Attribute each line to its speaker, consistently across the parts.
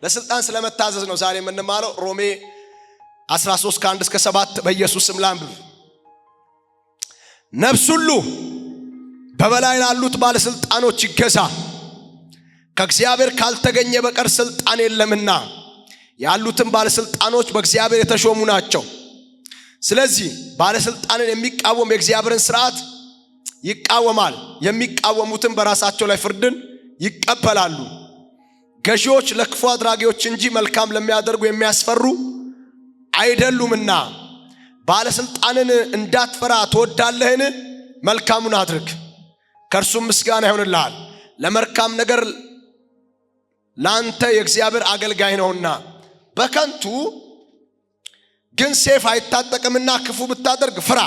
Speaker 1: ለስልጣን ስለመታዘዝ ነው ዛሬ የምንማረው። ሮሜ 13 ከ1 እስከ 7 በኢየሱስ ስም ላንብብ። ነፍስ ሁሉ በበላይ ላሉት ባለስልጣኖች ይገዛ፣ ከእግዚአብሔር ካልተገኘ በቀር ስልጣን የለምና ያሉትም ባለስልጣኖች በእግዚአብሔር የተሾሙ ናቸው። ስለዚህ ባለስልጣንን የሚቃወም የእግዚአብሔርን ሥርዓት ይቃወማል፣ የሚቃወሙትም በራሳቸው ላይ ፍርድን ይቀበላሉ። ገዢዎች ለክፉ አድራጊዎች እንጂ መልካም ለሚያደርጉ የሚያስፈሩ አይደሉምና። ባለስልጣንን እንዳትፈራ ትወዳለህን? መልካሙን አድርግ፣ ከእርሱም ምስጋና ይሆንልሃል። ለመልካም ነገር ላንተ የእግዚአብሔር አገልጋይ ነውና። በከንቱ ግን ሰይፍ አይታጠቅምና ክፉ ብታደርግ ፍራ፣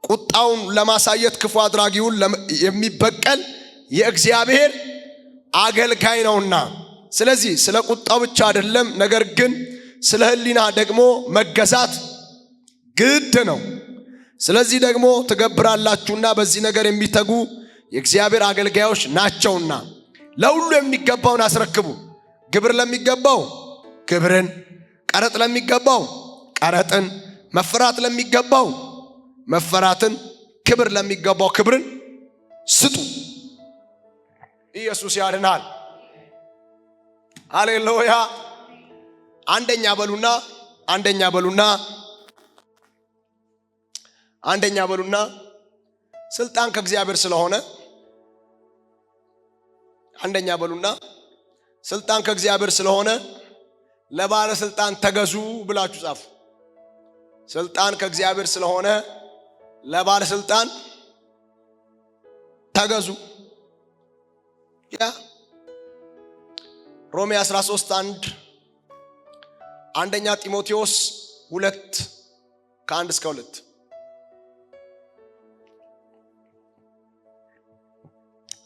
Speaker 1: ቁጣውን ለማሳየት ክፉ አድራጊውን የሚበቀል የእግዚአብሔር አገልጋይ ነውና። ስለዚህ ስለ ቁጣው ብቻ አይደለም፣ ነገር ግን ስለ ሕሊና ደግሞ መገዛት ግድ ነው። ስለዚህ ደግሞ ትገብራላችሁና በዚህ ነገር የሚተጉ የእግዚአብሔር አገልጋዮች ናቸውና። ለሁሉ የሚገባውን አስረክቡ። ግብር ለሚገባው ግብርን፣ ቀረጥ ለሚገባው ቀረጥን፣ መፈራት ለሚገባው መፈራትን፣ ክብር ለሚገባው ክብርን ስጡ። ኢየሱስ ያድናል። ሃሌሉያ። አንደኛ በሉና ስልጣን ከእግዚአብሔር ስለሆነ አንደኛ በሉና ስልጣን ከእግዚአብሔር ስለሆነ ለባለስልጣን ተገዙ ብላችሁ ጻፉ። ስልጣን ከእግዚአብሔር ስለሆነ ለባለስልጣን ተገዙ። ያ ሮሜ 13:1 አንደኛ ጢሞቴዎስ 2 ከ1 እስከ 2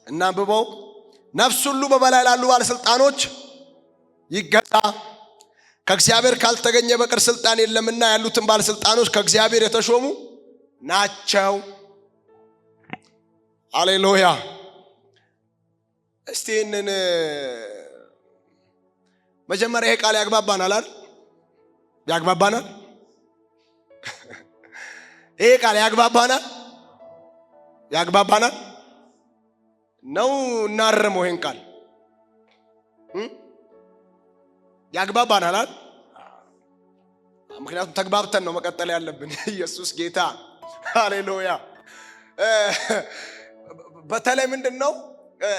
Speaker 1: እናንብበው። ነፍስ ሁሉ በበላይ ላሉ ባለስልጣኖች ይገዛ፣ ከእግዚአብሔር ካልተገኘ በቀር ስልጣን የለምና ያሉትም ባለስልጣኖች ከእግዚአብሔር የተሾሙ ናቸው። ሃሌሉያ። እስቲ እነን መጀመሪያ ይሄ ቃል ያግባባናል አይደል? ያግባባናል። ይሄ ቃል ያግባባናል ነው። እናርመው ይሄን ቃል ያግባባናል አይደል? ምክንያቱም ተግባብተን ነው መቀጠል ያለብን። ኢየሱስ ጌታ። ሃሌሉያ። በተለይ ምንድነው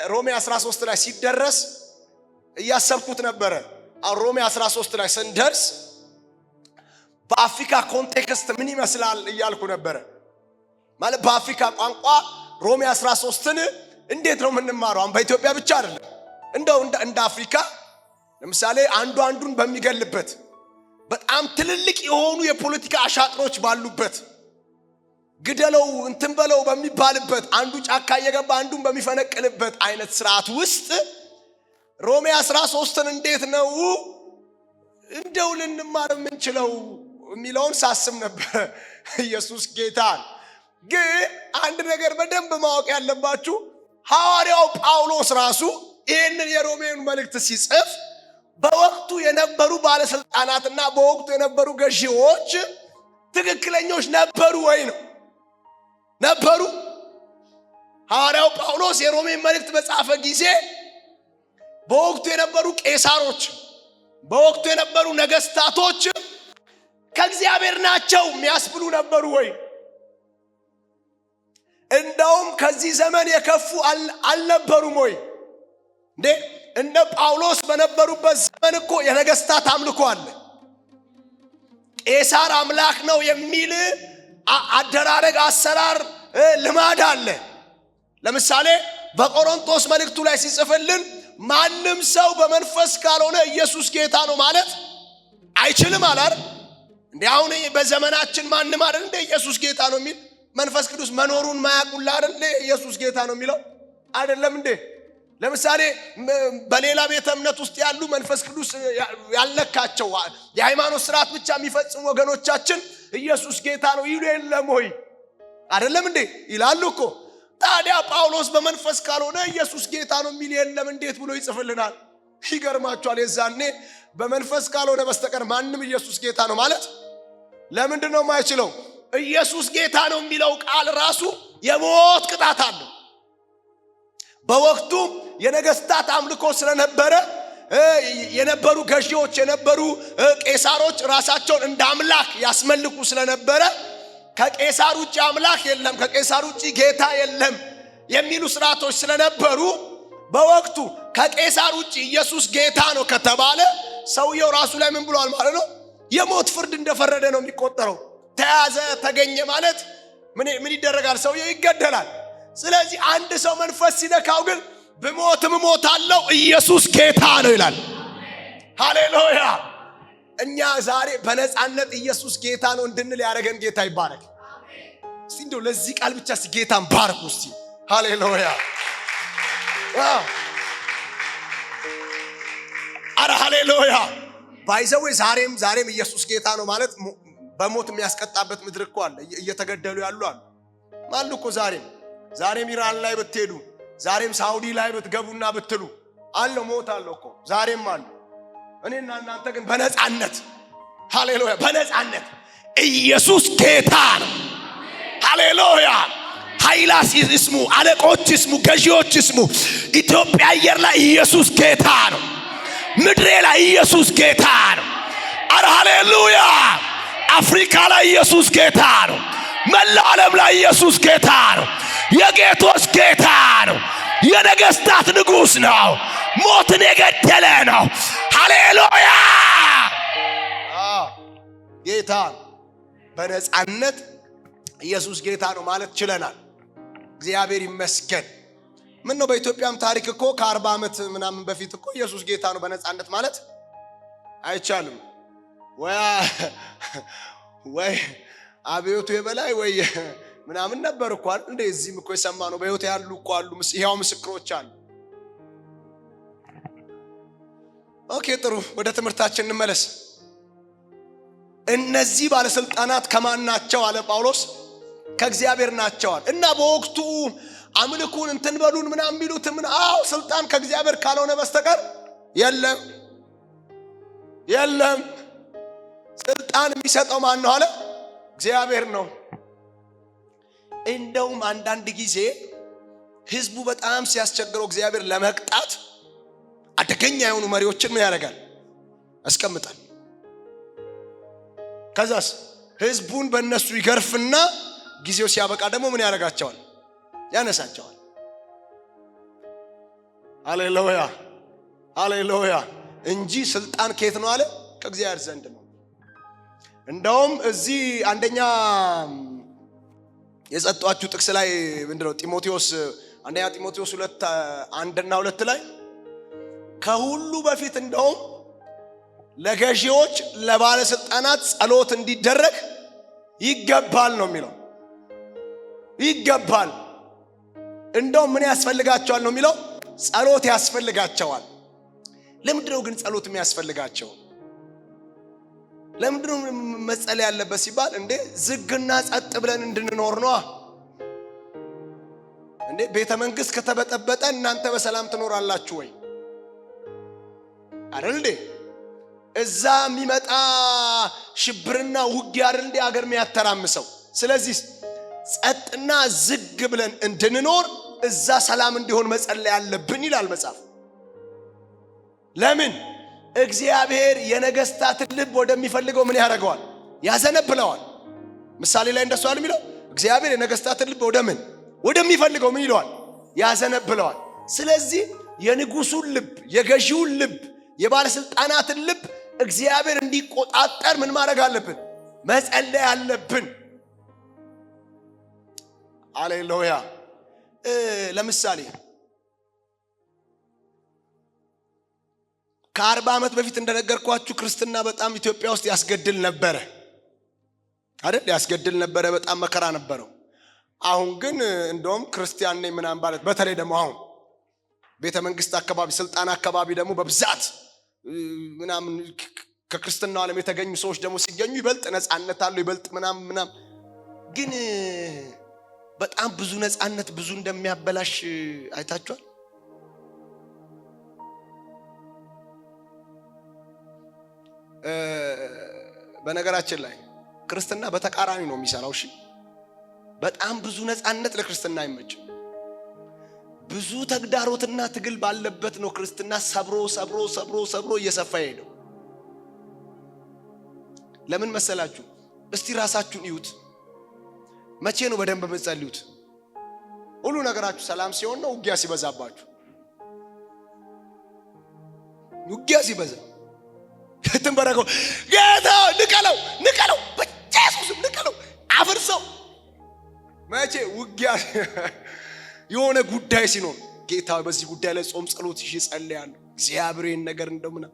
Speaker 1: ሮሜ 13 ላይ ሲደረስ እያሰብኩት ነበረ። ሮሜ 13 ላይ ስንደርስ በአፍሪካ ኮንቴክስት ምን ይመስላል እያልኩ ነበረ። ማለት በአፍሪካ ቋንቋ ሮሜ 13ን እንዴት ነው የምንማረው? በኢትዮጵያ ብቻ አይደለም፣ እንደው እንደ አፍሪካ ለምሳሌ አንዱ አንዱን በሚገልበት በጣም ትልልቅ የሆኑ የፖለቲካ አሻጥሮች ባሉበት ግደለው እንትን በለው በሚባልበት አንዱ ጫካ እየገባ አንዱን በሚፈነቅልበት አይነት ስርዓት ውስጥ ሮሜ 13ን እንዴት ነው እንደው ልንማር የምንችለው የሚለውን ሳስብ ነበር። ኢየሱስ ጌታ። ግን አንድ ነገር በደንብ ማወቅ ያለባችሁ ሐዋርያው ጳውሎስ ራሱ ይህንን የሮሜን መልእክት ሲጽፍ በወቅቱ የነበሩ ባለስልጣናትና በወቅቱ የነበሩ ገዢዎች ትክክለኞች ነበሩ ወይ ነው? ነበሩ። ሐዋርያው ጳውሎስ የሮሜን መልእክት በጻፈ ጊዜ በወቅቱ የነበሩ ቄሳሮች፣ በወቅቱ የነበሩ ነገስታቶች ከእግዚአብሔር ናቸው የሚያስብሉ ነበሩ ወይ? እንደውም ከዚህ ዘመን የከፉ አልነበሩም ወይ? እንዴ እንደ ጳውሎስ በነበሩበት ዘመን እኮ የነገስታት አምልኮ አለ። ቄሳር አምላክ ነው የሚል አደራረግ፣ አሰራር፣ ልማድ አለ። ለምሳሌ በቆሮንቶስ መልእክቱ ላይ ሲጽፍልን ማንም ሰው በመንፈስ ካልሆነ ኢየሱስ ጌታ ነው ማለት አይችልም አላር እንዴ? አሁን በዘመናችን ማንም አይደል እንደ ኢየሱስ ጌታ ነው የሚል? መንፈስ ቅዱስ መኖሩን ማያውቁላ አይደል ኢየሱስ ጌታ ነው የሚለው? አይደለም እንዴ? ለምሳሌ በሌላ ቤተ እምነት ውስጥ ያሉ መንፈስ ቅዱስ ያልነካቸው የሃይማኖት ስርዓት ብቻ የሚፈጽሙ ወገኖቻችን ኢየሱስ ጌታ ነው ይሉ የለም ወይ? አይደለም እንዴ? ይላሉ እኮ። ታዲያ ጳውሎስ በመንፈስ ካልሆነ ኢየሱስ ጌታ ነው የሚል የለም እንዴት ብሎ ይጽፍልናል? ይገርማችኋል። የዛኔ በመንፈስ ካልሆነ በስተቀር ማንም ኢየሱስ ጌታ ነው ማለት ለምንድን ነው የማይችለው? ኢየሱስ ጌታ ነው የሚለው ቃል ራሱ የሞት ቅጣት አለው። በወቅቱ የነገስታት አምልኮ ስለነበረ የነበሩ ገዢዎች የነበሩ ቄሳሮች ራሳቸውን እንደ አምላክ ያስመልኩ ስለነበረ ከቄሳር ውጪ አምላክ የለም፣ ከቄሳር ውጪ ጌታ የለም የሚሉ ስርዓቶች ስለነበሩ በወቅቱ ከቄሳር ውጪ ኢየሱስ ጌታ ነው ከተባለ ሰውየው ራሱ ላይ ምን ብሏል ማለት ነው? የሞት ፍርድ እንደፈረደ ነው የሚቆጠረው። ተያዘ ተገኘ ማለት ምን ይደረጋል? ሰውየው ይገደላል። ስለዚህ አንድ ሰው መንፈስ ሲነካው ግን ብሞትም እሞታለሁ ኢየሱስ ጌታ ነው ይላል። ሃሌሉያ! እኛ ዛሬ በነፃነት ኢየሱስ ጌታ ነው እንድንል ያደረገን ጌታ ይባረክ። እስቲ እንደው ለዚህ ቃል ብቻ ጌታን ባርኩ እስቲ። ሃሌሉያ! አረ ሃሌሉያ! ባይዘው ዛሬም ኢየሱስ ጌታ ነው ማለት በሞት የሚያስቀጣበት ምድር እኮ አለ። እየተገደሉ ያሉ አሉ ማለት እኮ ዛሬም ኢራን ላይ ብትሄዱ፣ ዛሬም ሳውዲ ላይ ብትገቡና ብትሉ አለ ሞት አለ እኮ ዛሬም አለ። እኔና እናንተ ግን በነፃነት ሃሌሉያ፣ በነፃነት ኢየሱስ ጌታ ነው። ሃሌሉያ! ኃይላት ይስሙ፣ አለቆች ይስሙ፣ ገዢዎች ይስሙ። ኢትዮጵያ አየር ላይ ኢየሱስ ጌታ ነው። ምድሬ ላይ ኢየሱስ ጌታ ነው። አረ ሃሌሉያ! አፍሪካ ላይ ኢየሱስ ጌታ ነው። መላው ዓለም ላይ ኢየሱስ ጌታ ነው። የጌቶች ጌታ ነው። የነገስታት ንጉሥ ነው። ሞትን የገደለ ነው። ሃሌሉያ! ጌታ በነፃነት ኢየሱስ ጌታ ነው ማለት ችለናል። እግዚአብሔር ይመስገን። ምን ነው በኢትዮጵያም ታሪክ እኮ ከ40 ዓመት ምናምን በፊት እኮ ኢየሱስ ጌታ ነው በነፃነት ማለት አይቻልም። ወይ አብዮቱ የበላይ ወይ ምናምን ነበር እኮ አይደል? እንደዚህም እኮ የሰማነው በህይወት ያሉ እኮ አሉ፣ ይሄው ምስክሮች አሉ። ኦኬ ጥሩ፣ ወደ ትምህርታችን እንመለስ። እነዚህ ባለስልጣናት ከማን ናቸው አለ ጳውሎስ? ከእግዚአብሔር ናቸዋል። እና በወቅቱ አምልኩን እንትን በሉን ምናምን የሚሉት ስልጣን ከእግዚአብሔር ካልሆነ በስተቀር የለም። ስልጣን የሚሰጠው ማን ነው አለ? እግዚአብሔር ነው። እንደውም አንዳንድ ጊዜ ህዝቡ በጣም ሲያስቸግረው እግዚአብሔር ለመቅጣት አደገኛ የሆኑ መሪዎችን ምን ያደርጋል? ያስቀምጣል። ከዛስ ህዝቡን በእነሱ ይገርፍና ጊዜው ሲያበቃ ደግሞ ምን ያደርጋቸዋል? ያነሳቸዋል። ሃሌሉያ ሃሌሉያ! እንጂ ስልጣን ከየት ነው አለ? ከእግዚአብሔር ዘንድ ነው። እንደውም እዚህ አንደኛ የሰጧችሁ ጥቅስ ላይ ምንድነው? አንደኛ ጢሞቴዎስ 2:1-2 ላይ ከሁሉ በፊት እንደውም ለገዢዎች ለባለስልጣናት ጸሎት እንዲደረግ ይገባል ነው የሚለው። ይገባል። እንደውም ምን ያስፈልጋቸዋል ነው የሚለው? ጸሎት ያስፈልጋቸዋል። ለምንድነው ግን ጸሎት የሚያስፈልጋቸው? ለምንድነው መጸለይ ያለበት ሲባል ዝግና ጸጥ ብለን እንድንኖር ነው። ቤተ መንግስት ከተበጠበጠ እናንተ በሰላም ትኖራላችሁ ወይ? አይደል? እዛ የሚመጣ ሽብርና ውጊያ አይደል አገር የሚያተራምሰው። ስለዚህ ጸጥና ዝግ ብለን እንድንኖር እዛ ሰላም እንዲሆን መጸለይ ያለብን ይላል መጽሐፍ። ለምን? እግዚአብሔር የነገስታትን ልብ ወደሚፈልገው ምን ያደርገዋል? ያዘነብለዋል። ምሳሌ ላይ እንደሱ አይደል የሚለው? እግዚአብሔር የነገስታትን ልብ ወደሚፈልገው ምን ይለዋል? ያዘነብለዋል። ስለዚህ የንጉሱን ልብ፣ የገዢውን ልብ፣ የባለስልጣናትን ልብ እግዚአብሔር እንዲቆጣጠር ምን ማድረግ አለብን? መጸለይ አለብን። ሃሌሉያ! ለምሳሌ ከ40 ዓመት በፊት እንደነገርኳችሁ ክርስትና በጣም ኢትዮጵያ ውስጥ ያስገድል ነበረ አይደል? ያስገድል ነበረ። በጣም መከራ ነበረው። አሁን ግን እንደውም ክርስቲያን ነኝ ምናምን ማለት በተለይ ደግሞ አሁን ቤተ መንግስት አካባቢ ስልጣን አካባቢ ደግሞ በብዛት ምናምን ከክርስትናው ዓለም የተገኙ ሰዎች ደግሞ ሲገኙ ይበልጥ ነፃነት አለው፣ ይበልጥ ምናምን ግን በጣም ብዙ ነፃነት ብዙ እንደሚያበላሽ አይታችኋል። በነገራችን ላይ ክርስትና በተቃራኒ ነው የሚሰራው። እሺ በጣም ብዙ ነፃነት ለክርስትና አይመችም። ብዙ ተግዳሮትና ትግል ባለበት ነው ክርስትና ሰብሮ እየሰፋ ሄደው። ለምን መሰላችሁ? እስቲ ራሳችሁን እዩት። መቼ ነው በደንብ የምትጸልዩት? ሁሉ ነገራችሁ ሰላም ሲሆን ነው? ውጊያ ሲበዛባችሁ? ውጊያ ሲበዛ ትንበረከው ጌታ ንቀለው በኢየሱስ ንቀለው አፍርሰው። መቼ? ውጊያ የሆነ ጉዳይ ሲኖር ጌታ በዚህ ጉዳይ ላይ ጾም ጸሎት ይጸልያለሁ እግዚአብሔርን ነገር እንደምና።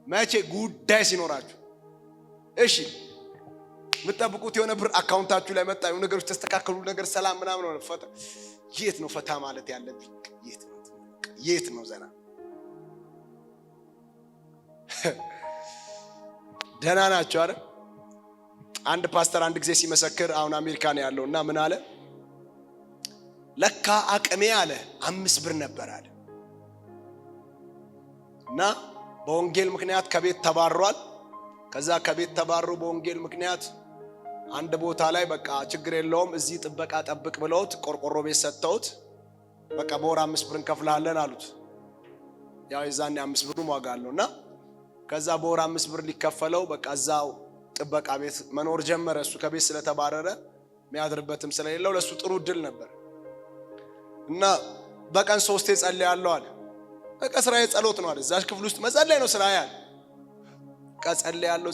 Speaker 1: መቼ? ጉዳይ ሲኖራችሁ። እሺ የምትጠብቁት የሆነ ብር አካውንታችሁ ላይ መጣ፣ የሆነ ነገሮች ተስተካከሉ፣ ነገር ሰላም ምናምን ሆነ። ፈታ የት ነው ፈታ ማለት ያለብኝ? የት ነው ዘና? ደህና ናቸው አይደል? አንድ ፓስተር አንድ ጊዜ ሲመሰክር አሁን አሜሪካ ነው ያለው እና ምን አለ? ለካ አቅሜ አለ 5 ብር ነበር አለ እና በወንጌል ምክንያት ከቤት ተባሯል። ከዛ ከቤት ተባሮ በወንጌል ምክንያት አንድ ቦታ ላይ በቃ ችግር የለውም እዚህ ጥበቃ ጠብቅ ብለውት ቆርቆሮ ቤት ሰጥተውት በቃ በወር 5 ብር እንከፍልሃለን አሉት። ያው የዛኔ 5 ብሩ ዋጋ አለውና ከዛ በወር 5 ብር ሊከፈለው በቃ እዛው ጥበቃ ቤት መኖር ጀመረ። እሱ ከቤት ስለተባረረ የሚያድርበትም ስለሌለው ለሱ ጥሩ እድል ነበር እና በቀን 3 ጸልያለሁ አለ። በቃ ስራዬ ጸሎት ነው አለ። እዛች ክፍል ውስጥ መጸለይ ነው ስራዬ አለ።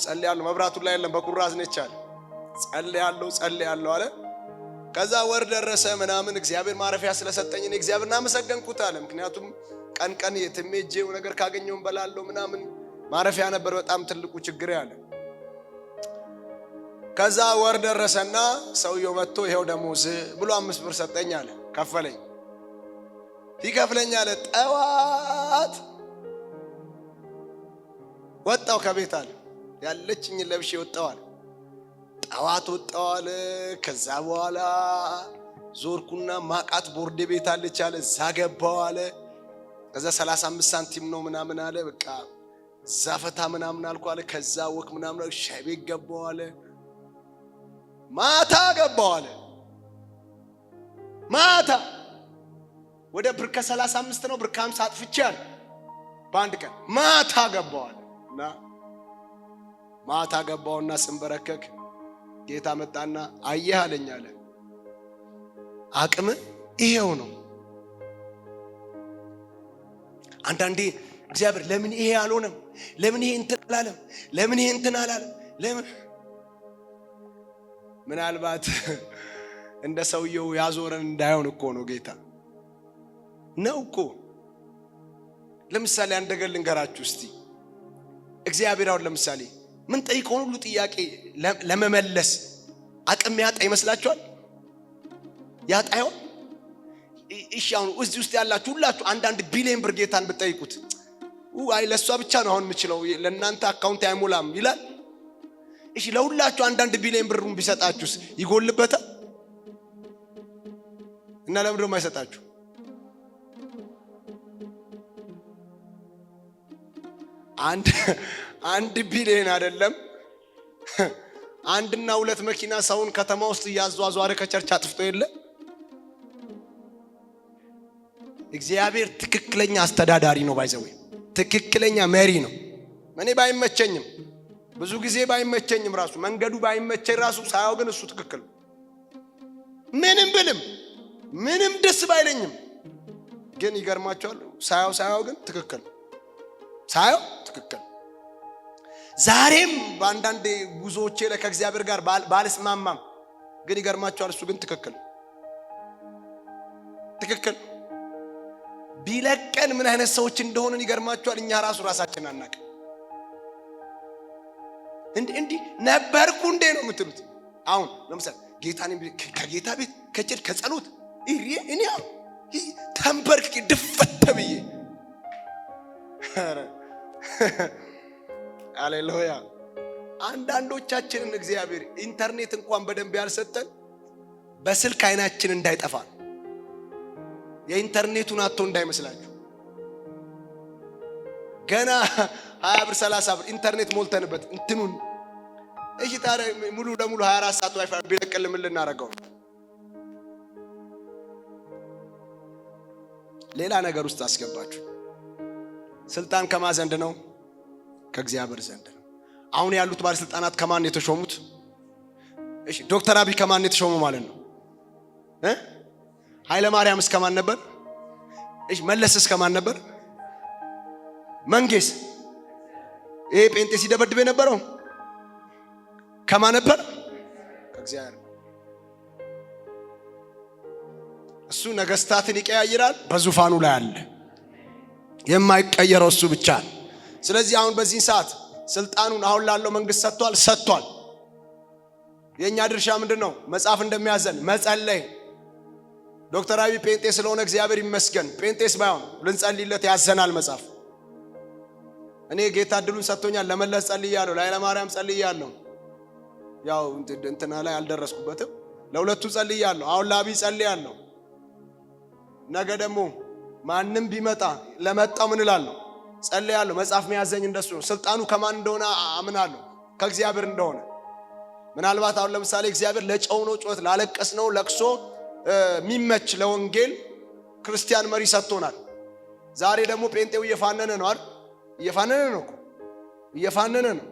Speaker 1: ጸልያለሁ መብራቱ ላይ የለም በኩራዝ ነች አለ። ጸልያለሁ አለ። ከዛ ወር ደረሰ ምናምን እግዚአብሔር ማረፊያ ስለሰጠኝ እኔ እግዚአብሔርን አመሰገንኩት አለ። ምክንያቱም ቀን የትሜጄው ነገር ካገኘው እንበላለሁ ምናምን ማረፊያ ነበር በጣም ትልቁ ችግር ያለ። ከዛ ወር ደረሰና ሰውየው መጥቶ ይሄው ደሞዝ ብሎ 5 ብር ሰጠኝ አለ። ከፈለኝ አለ። ጠዋት ወጣው ከቤት አለ። ያለችኝ ለብሼ ወጣው አለ። ጠዋት ወጣው አለ። ከዛ በኋላ ዞርኩና ማቃት ቦርዴ ቤት አለች አለ። እዛ ገባው አለ። ከዛ 35 ሳንቲም ነው ምናምን አለ። በቃ ዛፈታ ምናምን አልኩ አለ። ከዛ ወክ ምናምን ሻይ ቤት ገባው አለ። ማታ ገባው አለ። ማታ ወደ ብር ከ35 ነው ብር ከ50 አጥፍቼ አለ በአንድ ቀን። ማታ ገባው አለ እና ማታ ገባውና ስንበረከክ ጌታ መጣና አየህ አለኝ አለ። አቅም ይሄው ነው። አንዳንዴ እግዚአብሔር ለምን ይሄ አልሆነም? ለምን ይሄ እንትን አላለም? ለምን ይሄ እንትን አላለም? ለምን? ምናልባት እንደ ሰውየው ያዞረን እንዳይሆን እኮ ነው ጌታ ነው እኮ። ለምሳሌ አንድ ነገር ልንገራችሁ እስቲ። እግዚአብሔር አሁን ለምሳሌ ምን ጠይቀውን ሁሉ ጥያቄ ለመመለስ አቅም ያጣ ይመስላችኋል? ያጣ ይሆን? እሺ አሁን እዚህ ውስጥ ያላችሁ ሁላችሁ አንዳንድ ቢሊዮን ብር ጌታን ብትጠይቁት አይ ለሷ ብቻ ነው አሁን የምችለው ለእናንተ አካውንት አይሞላም ይላል። እሺ ለሁላችሁ አንዳንድ ቢሊዮን ብሩን ቢሰጣችሁስ ይጎልበታል? እና ለምን ደግሞ አይሰጣችሁ? አንድ ቢሊዮን አይደለም 1 እና 2 መኪና ሰውን ከተማ ውስጥ እያዟዟረ ከቸርች አጥፍቶ የለ። እግዚአብሔር ትክክለኛ አስተዳዳሪ ነው። ባይዘው ትክክለኛ መሪ ነው። እኔ ባይመቸኝም ብዙ ጊዜ ባይመቸኝም ራሱ መንገዱ ባይመቸኝ ራሱ ሳያው ግን እሱ ትክክል ምንም ብልም ምንም ደስ ባይለኝም ግን ይገርማቸዋል። ሳያው ግን ትክክል ሳያው ትክክል። ዛሬም በአንዳንድ ጉዞዎቼ ላይ ከእግዚአብሔር ጋር ባልስማማም ግን ይገርማቸዋል እሱ ግን ትክክል ቢለቀን ምን አይነት ሰዎች እንደሆነን ይገርማቸዋል። እኛ ራሳችን አናውቅ። እንዴ ነበርኩ እንዴ ነው የምትሉት? አሁን ለምሳሌ ጌታን ከጌታ ቤት ከጭድ ከጸሎት እኔ ተንበርክ ድፈት ብዬ ሃሌሉያ። አንዳንዶቻችንን እግዚአብሔር ኢንተርኔት እንኳን በደንብ ያልሰጠን በስልክ አይናችን እንዳይጠፋ የኢንተርኔቱን አጥቶ እንዳይመስላችሁ። ገና 20 ብር 30 ብር ኢንተርኔት ሞልተንበት እንትኑን እሺ ታዲያ ሙሉ ለሙሉ 24 ሰዓት ዋይፋይ ቢለቅልን ምን ልናረጋው? ሌላ ነገር ውስጥ አስገባችሁ። ስልጣን ከማን ዘንድ ነው? ከእግዚአብሔር ዘንድ ነው። አሁን ያሉት ባለስልጣናት ከማን የተሾሙት? እሺ ዶክተር አብይ ከማን የተሾመው ማለት ነው? ኃይለ ማርያም እስከማን ነበር? እሺ መለስ እስከማን ነበር? መንጌስ ይሄ ጴንጤ ሲደበድብ የነበረው ከማን ነበር? ከእግዚአብሔር። እሱ ነገስታትን ይቀያይራል፣ በዙፋኑ ላይ አለ። የማይቀየረው እሱ ብቻ ነው። ስለዚህ አሁን በዚህ ሰዓት ስልጣኑን አሁን ላለው መንግስት ሰጥቷል። የኛ ድርሻ ምንድነው? መጽሐፍ እንደሚያዘን መጸለይ። ዶክተር አብይ ጴንጤ ስለሆነ እግዚአብሔር ይመስገን፣ ጴንጤስ ባይሆን ልንጸልይለት ያዘናል መጽሐፍ። እኔ ጌታ እድሉን ሰጥቶኛል። ለመለስ ጸልያለሁ፣ ለኃይለ ማርያም ጸልያለሁ። ያው እንትና ላይ አልደረስኩበትም። ለሁለቱ ጸልያለሁ። አሁን ለአብይ ጸልያለሁ። ነገ ደግሞ ማንም ቢመጣ ለመጣው ምን እላለሁ? ጸልያለሁ። መጽሐፍ የሚያዘኝ እንደሱ ነው። ስልጣኑ ከማን እንደሆነ አምናለሁ፣ ከእግዚአብሔር እንደሆነ። ምናልባት አሁን ለምሳሌ እግዚአብሔር ለጨው ነው ጩኸት፣ ላለቀስ ነው ለቅሶ የሚመች ለወንጌል ክርስቲያን መሪ ሰጥቶናል። ዛሬ ደግሞ ጴንጤው እየፋነነ ነው አይደል? እየፋነነ ነው።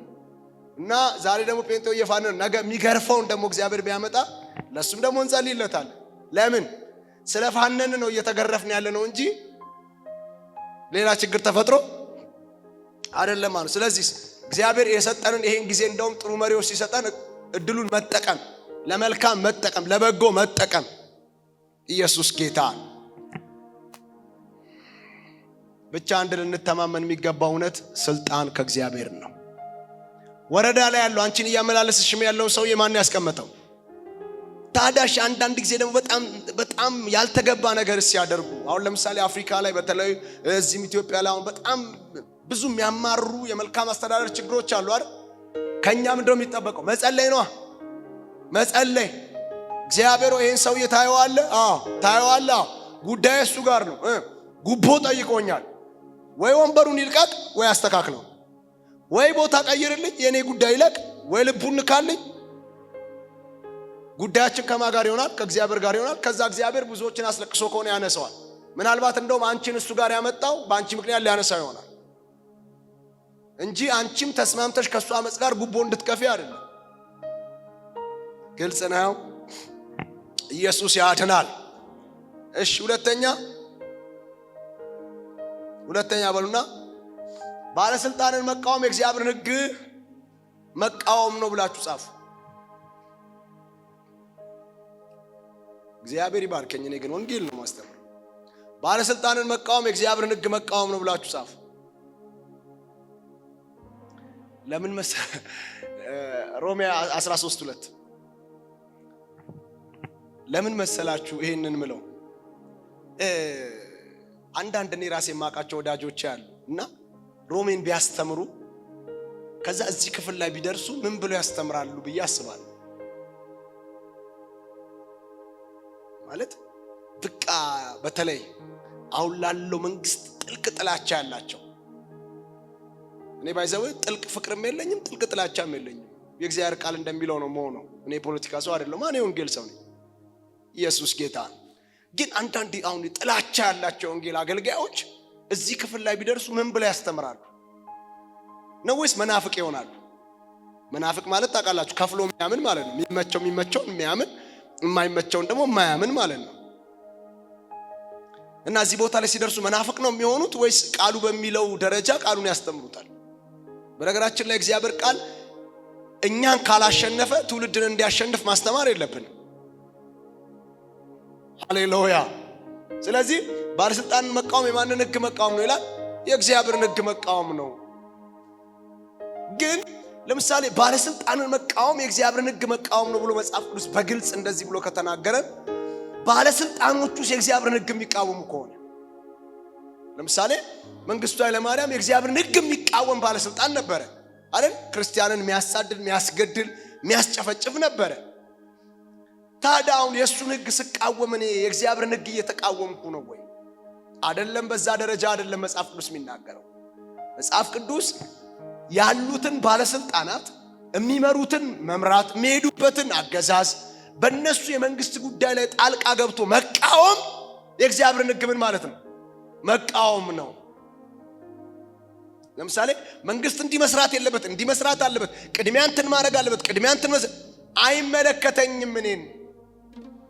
Speaker 1: እና ዛሬ ደግሞ ጴንጤው እየፋነነ ነው። ነገ የሚገርፈውን ደግሞ እግዚአብሔር ቢያመጣ ለሱም ደግሞ እንጸልይለታለን። ለምን? ስለፋነነ ነው እየተገረፍን ያለ ነው እንጂ ሌላ ችግር ተፈጥሮ አይደለም ማለት። ስለዚህ እግዚአብሔር የሰጠንን ይሄን ጊዜ እንደውም ጥሩ መሪዎች ሲሰጠን እድሉን መጠቀም፣ ለመልካም መጠቀም፣ ለበጎ መጠቀም። ኢየሱስ ጌታ ብቻ። አንድ ልንተማመን የሚገባው እውነት ስልጣን ከእግዚአብሔር ነው። ወረዳ ላይ ያለው አንቺን እያመላለስሽ ያለው ሰው የማን ያስቀመጠው? ታዳሽ አንዳንድ ጊዜ ደግሞ በጣም ያልተገባ ነገር ሲያደርጉ፣ አሁን ለምሳሌ አፍሪካ ላይ በተለይ እዚህም ኢትዮጵያ ላይ አሁን በጣም ብዙ የሚያማሩ የመልካም አስተዳደር ችግሮች አሉ አይደል? ከኛ ምንድነው የሚጠበቀው? መጸለይ ነው። መጸለይ። እግዚአብሔር ይሄን ሰውዬ ታየዋለህ? አዎ ታየዋለህ። ጉዳይ እሱ ጋር ነው። ጉቦ ጠይቆኛል፣ ወይ ወንበሩን ይልቀቅ ወይ አስተካክለው፣ ወይ ቦታ ቀይርልኝ የኔ ጉዳይ ይለቅ፣ ወይ ልቡን ካልኝ። ጉዳያችን ከማን ጋር ይሆናል? ከእግዚአብሔር ጋር ይሆናል። ከዛ እግዚአብሔር ብዙዎችን አስለቅሶ ከሆነ ያነሳዋል። ምናልባት እንደውም አንቺን እሱ ጋር ያመጣው በአንቺ ምክንያት ሊያነሳው ይሆናል እንጂ አንቺም ተስማምተሽ ከሱ አመጽ ጋር ጉቦ እንድትከፊ አይደለም። ግልጽ ነው። ኢየሱስ ያድናል። እሺ ሁለተኛ በሉና ባለስልጣንን መቃወም የእግዚአብሔርን ሕግ መቃወም ነው ብላችሁ ጻፉ። እግዚአብሔር ይባርከኝ። እኔ ግን ወንጌል ነው ማስተምር። ባለስልጣንን መቃወም የእግዚአብሔርን ሕግ መቃወም ነው ብላችሁ ጻፉ። ለምን ሮሜ 13:2 ለምን መሰላችሁ ይሄንን ምለው? አንዳንድ እኔ ራሴ የማውቃቸው ወዳጆች አሉ እና ሮሜን ቢያስተምሩ ከዛ እዚህ ክፍል ላይ ቢደርሱ ምን ብለው ያስተምራሉ ብዬ አስባለሁ። ማለት በቃ በተለይ አሁን ላለው መንግስት ጥልቅ ጥላቻ ያላቸው፣ እኔ ባይዘው ጥልቅ ፍቅርም የለኝም ጥልቅ ጥላቻም የለኝም። የእግዚአብሔር ቃል እንደሚለው ነው መሆኑ። እኔ ፖለቲካ ሰው አይደለም፣ እኔ ወንጌል ሰው ነኝ። ኢየሱስ ጌታ። ግን አንዳንድ አሁን ጥላቻ ያላቸው ወንጌል አገልጋዮች እዚህ ክፍል ላይ ቢደርሱ ምን ብለው ያስተምራሉ? ነው ወይስ መናፍቅ ይሆናሉ? መናፍቅ ማለት ታውቃላችሁ፣ ከፍሎ የሚያምን ማለት ነው። የሚመቸውን የሚያምን የማይመቸውን ደግሞ የማያምን ማለት ነው። እና እዚህ ቦታ ላይ ሲደርሱ መናፍቅ ነው የሚሆኑት ወይስ ቃሉ በሚለው ደረጃ ቃሉን ያስተምሩታል? በነገራችን ላይ እግዚአብሔር ቃል እኛን ካላሸነፈ ትውልድን እንዲያሸንፍ ማስተማር የለብንም። ሃሌሉያ። ስለዚህ ባለስልጣንን መቃወም የማንን ሕግ መቃወም ነው ይላል? የእግዚአብሔርን ሕግ መቃወም ነው። ግን ለምሳሌ ባለስልጣንን መቃወም የእግዚአብሔርን ሕግ መቃወም ነው ብሎ መጽሐፍ ቅዱስ በግልጽ እንደዚህ ብሎ ከተናገረ ባለስልጣኖቹስ የእግዚአብሔርን ሕግ የሚቃወሙ ከሆነ ለምሳሌ መንግስቱ ኃይለ ማርያም የእግዚአብሔርን ሕግ የሚቃወም ባለስልጣን ነበረ አይደል? ክርስቲያንን የሚያሳድድ፣ የሚያስገድል፣ የሚያስጨፈጭፍ ነበረ። ታዲያ አሁን የእሱን ሕግ ስቃወም እኔ የእግዚአብሔርን ሕግ እየተቃወምኩ ነው ወይ? አይደለም። በዛ ደረጃ አይደለም መጽሐፍ ቅዱስ የሚናገረው። መጽሐፍ ቅዱስ ያሉትን ባለስልጣናት የሚመሩትን መምራት የሚሄዱበትን አገዛዝ በእነሱ የመንግስት ጉዳይ ላይ ጣልቃ ገብቶ መቃወም የእግዚአብሔርን ሕግ ምን ማለት ነው? መቃወም ነው። ለምሳሌ መንግስት እንዲመስራት የለበት እንዲመስራት አለበት፣ ቅድሚያ እንትን ማድረግ አለበት፣ ቅድሚያ እንትን አይመለከተኝም እኔን።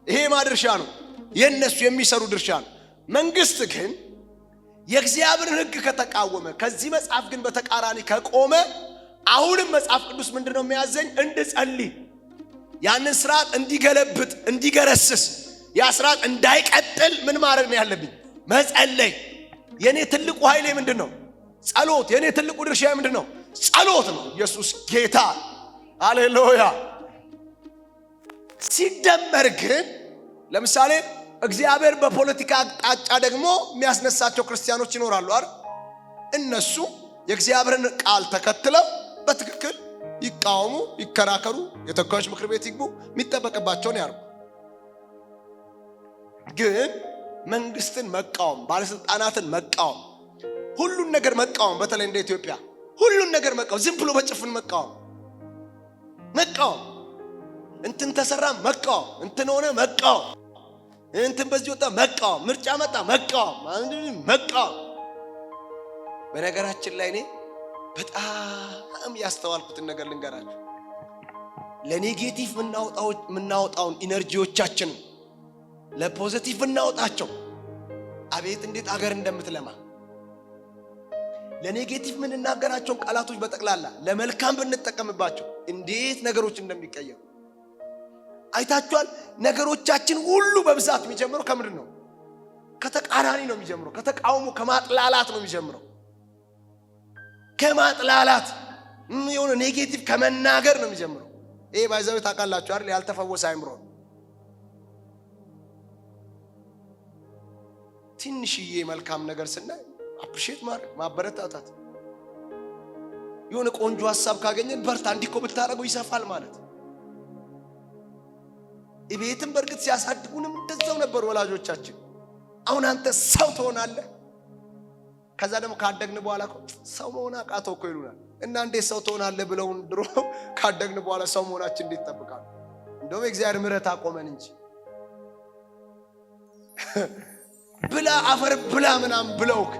Speaker 1: ይሄ ማድርሻ ነው፣ የነሱ የሚሰሩ ድርሻ ነው። መንግስት ግን የእግዚአብሔርን ሕግ ከተቃወመ ከዚህ መጽሐፍ ግን በተቃራኒ ከቆመ አሁንም መጽሐፍ ቅዱስ ምንድነው የሚያዘኝ? እንድጸልይ፣ ያንን ስርዓት እንዲገለብጥ እንዲገረስስ፣ ያ ስርዓት እንዳይቀጥል ምን ማድረግ ነው ያለብኝ? መጸለይ። የኔ ትልቁ ኃይሌ ምንድነው? ጸሎት። የኔ ትልቁ ድርሻ ምንድነው? ጸሎት ነው። ኢየሱስ ጌታ፣ ሃሌሉያ። ሲደመር ግን ለምሳሌ እግዚአብሔር በፖለቲካ አቅጣጫ ደግሞ የሚያስነሳቸው ክርስቲያኖች ይኖራሉ አይደል? እነሱ የእግዚአብሔርን ቃል ተከትለው በትክክል ይቃወሙ፣ ይከራከሩ፣ የተወካዮች ምክር ቤት ይግቡ፣ የሚጠበቅባቸውን ያርጉ። ግን መንግስትን መቃወም፣ ባለስልጣናትን መቃወም፣ ሁሉን ነገር መቃወም፣ በተለይ እንደ ኢትዮጵያ ሁሉን ነገር መቃወም፣ ዝም ብሎ በጭፍን መቃወም እንትን ተሰራ መቃወም፣ እንትን ሆነ መቃወም፣ እንትን በዚህ ወጣ መቃወም፣ ምርጫ መጣ መቃወም። በነገራችን ላይ እኔ በጣም ያስተዋልኩትን ነገር ልንገራችሁ። ለኔጌቲቭ የምናወጣውን ኢነርጂዎቻችን ለፖዚቲቭ እናወጣቸው። አቤት እንዴት አገር እንደምትለማ! ለኔጌቲቭ የምንናገራቸውን ቃላቶች በጠቅላላ ለመልካም ብንጠቀምባቸው እንዴት ነገሮች እንደሚቀየሩ አይታችኋል። ነገሮቻችን ሁሉ በብዛት የሚጀምረው ከምንድን ነው? ከተቃራኒ ነው የሚጀምረው። ከተቃውሞ ከማጥላላት ነው የሚጀምረው። ከማጥላላት የሆነ ኔጌቲቭ ከመናገር ነው የሚጀምረው። ይሄ ባይዘው ታውቃላችሁ አይደል? ያልተፈወሰ አይምሮ። ትንሽዬ መልካም ነገር ስናይ አፕሪሼት ማድረግ፣ ማበረታታት። የሆነ ቆንጆ ሐሳብ ካገኘን በርታ፣ እንዲህ እኮ ብታረገው ይሰፋል ማለት። እቤትም በእርግጥ ሲያሳድጉንም እንደዛው ነበር ወላጆቻችን። አሁን አንተ ሰው ትሆናለህ፣ ከዛ ደግሞ ካደግን በኋላ ሰው መሆን አቃተው እኮ ይሉናል። እና እንዴት ሰው ትሆናለህ ብለውን ድሮ ካደግን በኋላ ሰው መሆናችን እንዴት ይጠብቃል? እንደውም የእግዚአብሔር ምሕረት አቆመን እንጂ ብላ አፈር ብላ ምናምን ብለውክ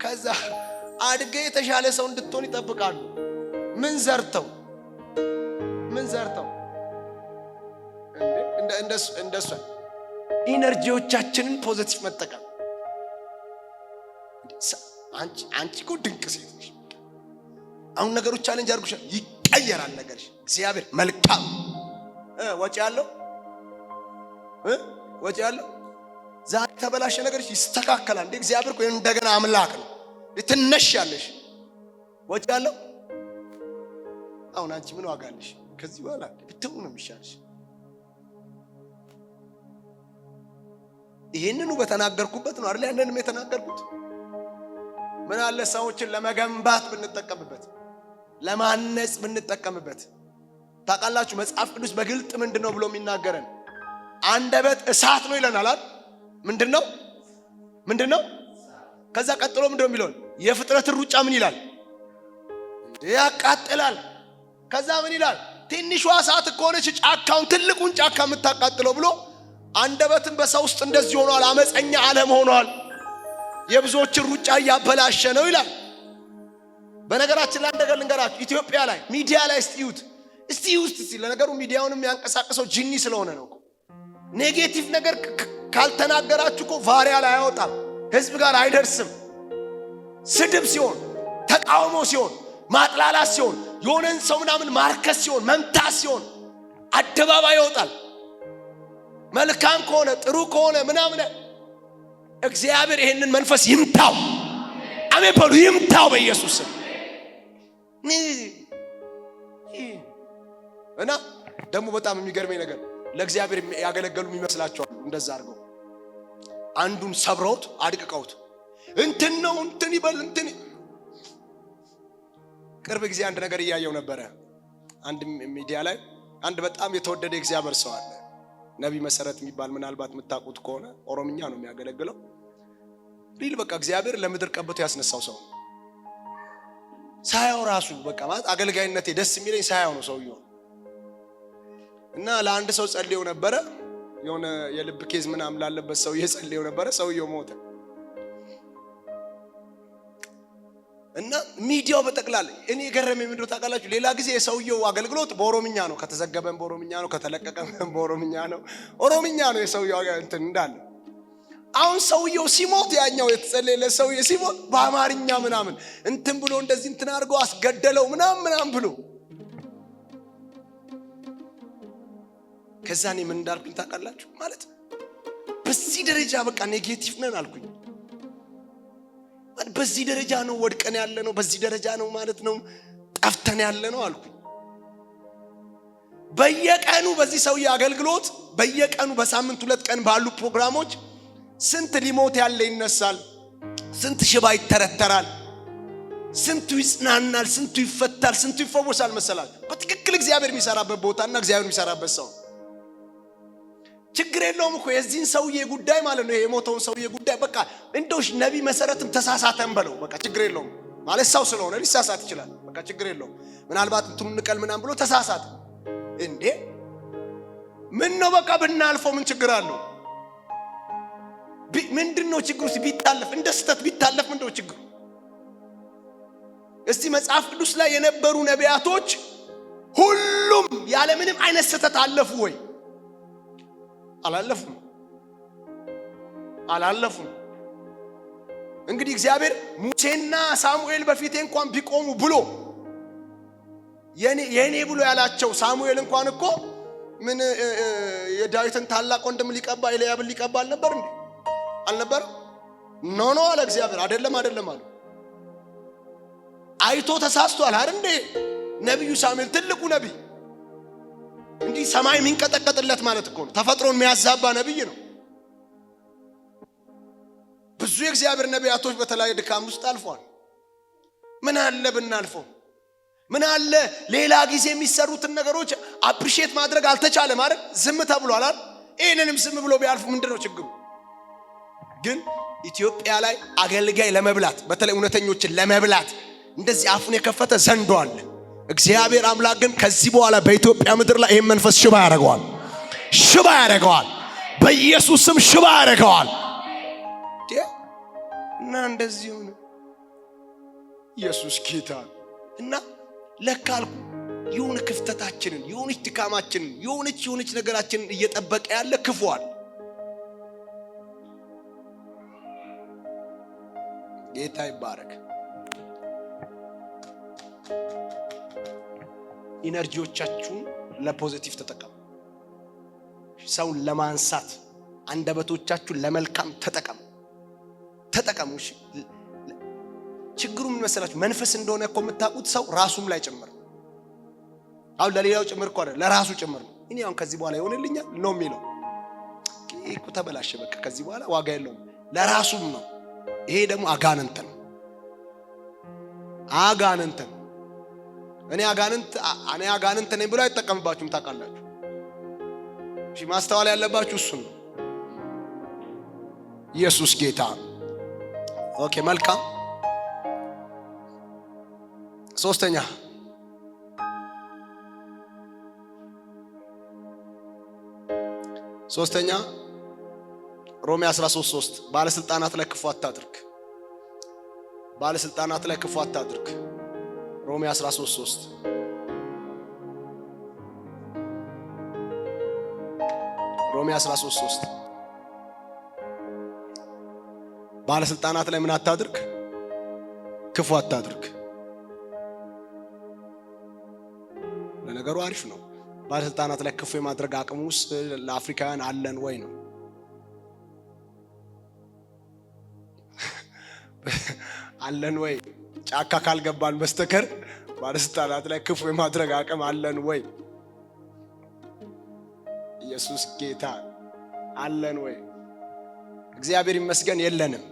Speaker 1: ከዛ አድገ የተሻለ ሰው እንድትሆን ይጠብቃሉ። ምን ዘርተው እንደሱ ኢነርጂዎቻችንን ፖዚቲቭ መጠቀም። አንቺ እኮ ድንቅ ሴት ነሽ። አሁን ነገሮች ቻሌንጅ አድርጉሻል፣ ይቀየራል ነገርሽ። እግዚአብሔር መልካም ወጪ ያለው ዛሬ ተበላሸ ነገርሽ ይስተካከላል። እንደ እግዚአብሔር እኮ እንደገና አምላክ ነው። ትነሻለሽ። ወጪ ያለው አሁን አንቺ ምን ዋጋ አለሽ? ከዚህ በኋላ ብትው ነው የሚሻልሽ። ይሄንኑ በተናገርኩበት ነው አይደል? ያንንም የተናገርኩት ምን አለ ሰዎችን ለመገንባት ብንጠቀምበት፣ ለማነጽ ብንጠቀምበት። ታውቃላችሁ መጽሐፍ ቅዱስ በግልጥ ምንድነው ብሎ የሚናገረን? አንደበት እሳት ነው ይለናል አይደል? ምንድነው? ከዛ ቀጥሎ ምንድነው የሚለው? የፍጥረትን ሩጫ ምን ይላል? ያቃጥላል። ከዛ ምን ይላል? ትንሿ እሳት እኮ ነች ጫካውን ትልቁን ጫካ የምታቃጥለው ብሎ አንደበትን በሰው ውስጥ እንደዚህ ሆኗል። አመፀኛ ዓለም ሆኗል። የብዙዎችን ሩጫ እያበላሸ ነው ይላል። በነገራችን ላይ እንደገና ልንገራችሁ፣ ኢትዮጵያ ላይ ሚዲያ ላይ እስቲ ለነገሩ ሚዲያውንም የሚያንቀሳቅሰው ጂኒ ስለሆነ ነው። ኔጌቲቭ ነገር ካልተናገራችሁ እኮ ቫይራል አያወጣም፣ ህዝብ ጋር አይደርስም። ስድብ ሲሆን፣ ተቃውሞ ሲሆን፣ ማጥላላት ሲሆን፣ የሆነን ሰው ምናምን ማርከስ ሲሆን፣ መምታት ሲሆን አደባባይ ይወጣል። መልካም ከሆነ ጥሩ ከሆነ ምናምን እግዚአብሔር ይሄንን መንፈስ ይምታው። አሜን በሉ። ይምታው በኢየሱስ ስም። እና ደግሞ በጣም የሚገርመኝ ነገር ለእግዚአብሔር ያገለገሉ የሚመስላቸው እንደዛ አድርገው አንዱን ሰብረውት አድቅቀውት እንትን ነው እንትን ይበል እንትን። ቅርብ ጊዜ አንድ ነገር እያየው ነበረ። አንድ ሚዲያ ላይ አንድ በጣም የተወደደ እግዚአብሔር ሰው አለ፣ ነብይ መሰረት የሚባል ምናልባት የምታውቁት ከሆነ ኦሮምኛ ነው የሚያገለግለው። ሪል በቃ እግዚአብሔር ለምድር ቀብቶ ያስነሳው ሰው ሳያው ራሱ በቃ ማለት አገልጋይነቴ ደስ የሚለኝ ሳያው ነው ሰውየው። እና ለአንድ ሰው ጸልየው ነበረ የሆነ የልብ ኬዝ ምናምን ላለበት ሰው ጸልየው ነበረ። ሰውየው ሞተ። እና ሚዲያው በጠቅላላ እኔ ገረመኝ ምንድነው ታውቃላችሁ? ሌላ ጊዜ የሰውየው አገልግሎት በኦሮምኛ ነው፣ ከተዘገበን በኦሮምኛ ነው፣ ከተለቀቀን በኦሮምኛ ነው። ኦሮምኛ ነው የሰውየው እንትን እንዳለ። አሁን ሰውየው ሲሞት ያኛው የተጸለየለ ሰውዬ ሲሞት በአማርኛ ምናምን እንትን ብሎ እንደዚህ እንትን አድርጎ አስገደለው ምናምን ብሎ ከዛ እኔ ምን እንዳልኩኝ ታውቃላችሁ? ማለት በዚህ ደረጃ በቃ ኔጌቲቭ ነን አልኩኝ። በዚህ ደረጃ ነው ወድቀን ያለ ነው፣ በዚህ ደረጃ ነው ማለት ነው ጠፍተን ያለ ነው አልኩኝ። በየቀኑ በዚህ ሰውዬ አገልግሎት በየቀኑ በሳምንት 2 ቀን ባሉ ፕሮግራሞች ስንት ሊሞት ያለ ይነሳል፣ ስንት ሽባ ይተረተራል፣ ስንቱ ይጽናናል፣ ስንቱ ይፈታል፣ ስንቱ ይፈወሳል መሰላችሁ። በትክክል እግዚአብሔር የሚሰራበት ቦታና እግዚአብሔር የሚሰራበት ሰው። ችግር የለውም እኮ የዚህን ሰውዬ ጉዳይ ማለት ነው የሞተውን ሰውዬ ጉዳይ በቃ እንደውሽ ነቢ መሰረትም ተሳሳተን በለው በቃ ችግር የለውም ማለት ሰው ስለሆነ ሊሳሳት ይችላል። በቃ ችግር የለውም ምናልባት እንትኑ ንቀል ምናምን ብሎ ተሳሳተ እንዴ ምን ነው በቃ ብናልፈው ምን ችግር አለው? ምንድነው ችግሩ? ቢታለፍ እንደ ስተት ቢታለፍ ምንድነው ችግሩ? እስቲ መጽሐፍ ቅዱስ ላይ የነበሩ ነቢያቶች ሁሉም ያለ ምንም አይነት ስተት አለፉ ወይ? አላለፉም። እንግዲህ እግዚአብሔር ሙሴና ሳሙኤል በፊቴ እንኳን ቢቆሙ ብሎ የኔ ብሎ ያላቸው ሳሙኤል እንኳን እኮ ምን የዳዊትን ታላቅ ወንድም ሊቀባ ኤልያብን ሊቀባ አልነበር እንዴ? አልነበር? ኖ አለ እግዚአብሔር። አይደለም አለ። አይቶ ተሳስቷል አይደል እንዴ? ነብዩ ሳሙኤል ትልቁ ነብይ እንዲህ ሰማይ የሚንቀጠቀጥለት ማለት እኮ ነው። ተፈጥሮን የሚያዛባ ነብይ ነው። ብዙ የእግዚአብሔር ነቢያቶች በተለያየ ድካም ውስጥ አልፈዋል። ምን አለ ብናልፈው? ምን አለ ሌላ ጊዜ የሚሰሩትን ነገሮች አፕሪሺየት ማድረግ አልተቻለም አይደል? ዝም ተብሏል አይደል? ይሄንንም ዝም ብሎ ቢያልፉ ምንድነው ችግሩ? ግን ኢትዮጵያ ላይ አገልጋይ ለመብላት በተለይ እውነተኞችን ለመብላት እንደዚህ አፉን የከፈተ ዘንዶ አለ። እግዚአብሔር አምላክ ግን ከዚህ በኋላ በኢትዮጵያ ምድር ላይ ይሄን መንፈስ ሽባ ያደርገዋል። በኢየሱስ ስም ሽባ ያደርገዋል። እና እንደዚህ ሆነ። ኢየሱስ ጌታ እና ለካልኩ የሆነ ክፍተታችንን የሆነች ድካማችንን የሆነች ነገራችንን እየጠበቀ ያለ ክፉዋል። ጌታ ይባረክ። ኢነርጂዎቻችሁን ለፖዚቲቭ ተጠቀሙ። ሰውን ለማንሳት አንደበቶቻችሁን ለመልካም ተጠቀሙ። እሺ ችግሩ ምን መሰላችሁ? መንፈስ እንደሆነ እኮ የምታውቁት ሰው ራሱም ላይ ጭምር አሁን ለሌላው ጭምር እኮ አይደል ለራሱ ጭምር ነው። እኔ አሁን ከዚህ በኋላ ይሆንልኛል ነው የሚለው እኮ ተበላሸ፣ በቃ ከዚህ በኋላ ዋጋ የለውም ለራሱም ነው። ይሄ ደግሞ አጋንንት ነው። እኔ አጋንንት ነኝ ብሎ አይጠቀምባችሁም። ታውቃላችሁ? እሺ ማስተዋል ያለባችሁ እሱ ነው። ኢየሱስ ጌታ። ኦኬ መልካም። ሶስተኛ ሮሜ 13:3 ባለስልጣናት ላይ ክፉ አታድርግ። ሮሜ 13:3 ባለስልጣናት ላይ ምን አታድርግ? ክፉ አታድርግ። ለነገሩ አሪፍ ነው። ባለስልጣናት ላይ ክፉ የማድረግ አቅም ውስጥ ለአፍሪካውያን አለን ወይ ነው? አለን ወይ? ጫካ ካልገባን በስተከር ባለስልጣናት ላይ ክፉ የማድረግ አቅም አለን ወይ? ኢየሱስ ጌታ። አለን ወይ? እግዚአብሔር ይመስገን የለንም።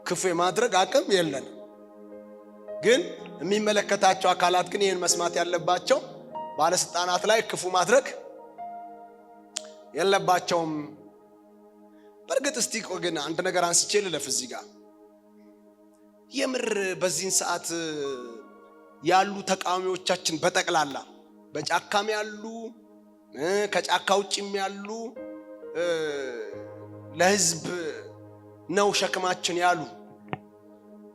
Speaker 1: ክፉ የማድረግ አቅም የለንም። ግን የሚመለከታቸው አካላት ግን ይህን መስማት ያለባቸው ባለስልጣናት ላይ ክፉ ማድረግ የለባቸውም። በርግጥ እስቲ ግን አንድ ነገር አንስቼ ልለፍ እዚህ ጋር የምር በዚህን ሰዓት ያሉ ተቃዋሚዎቻችን በጠቅላላ በጫካም ያሉ ከጫካ ውጭም ያሉ ለህዝብ ነው ሸክማችን ያሉ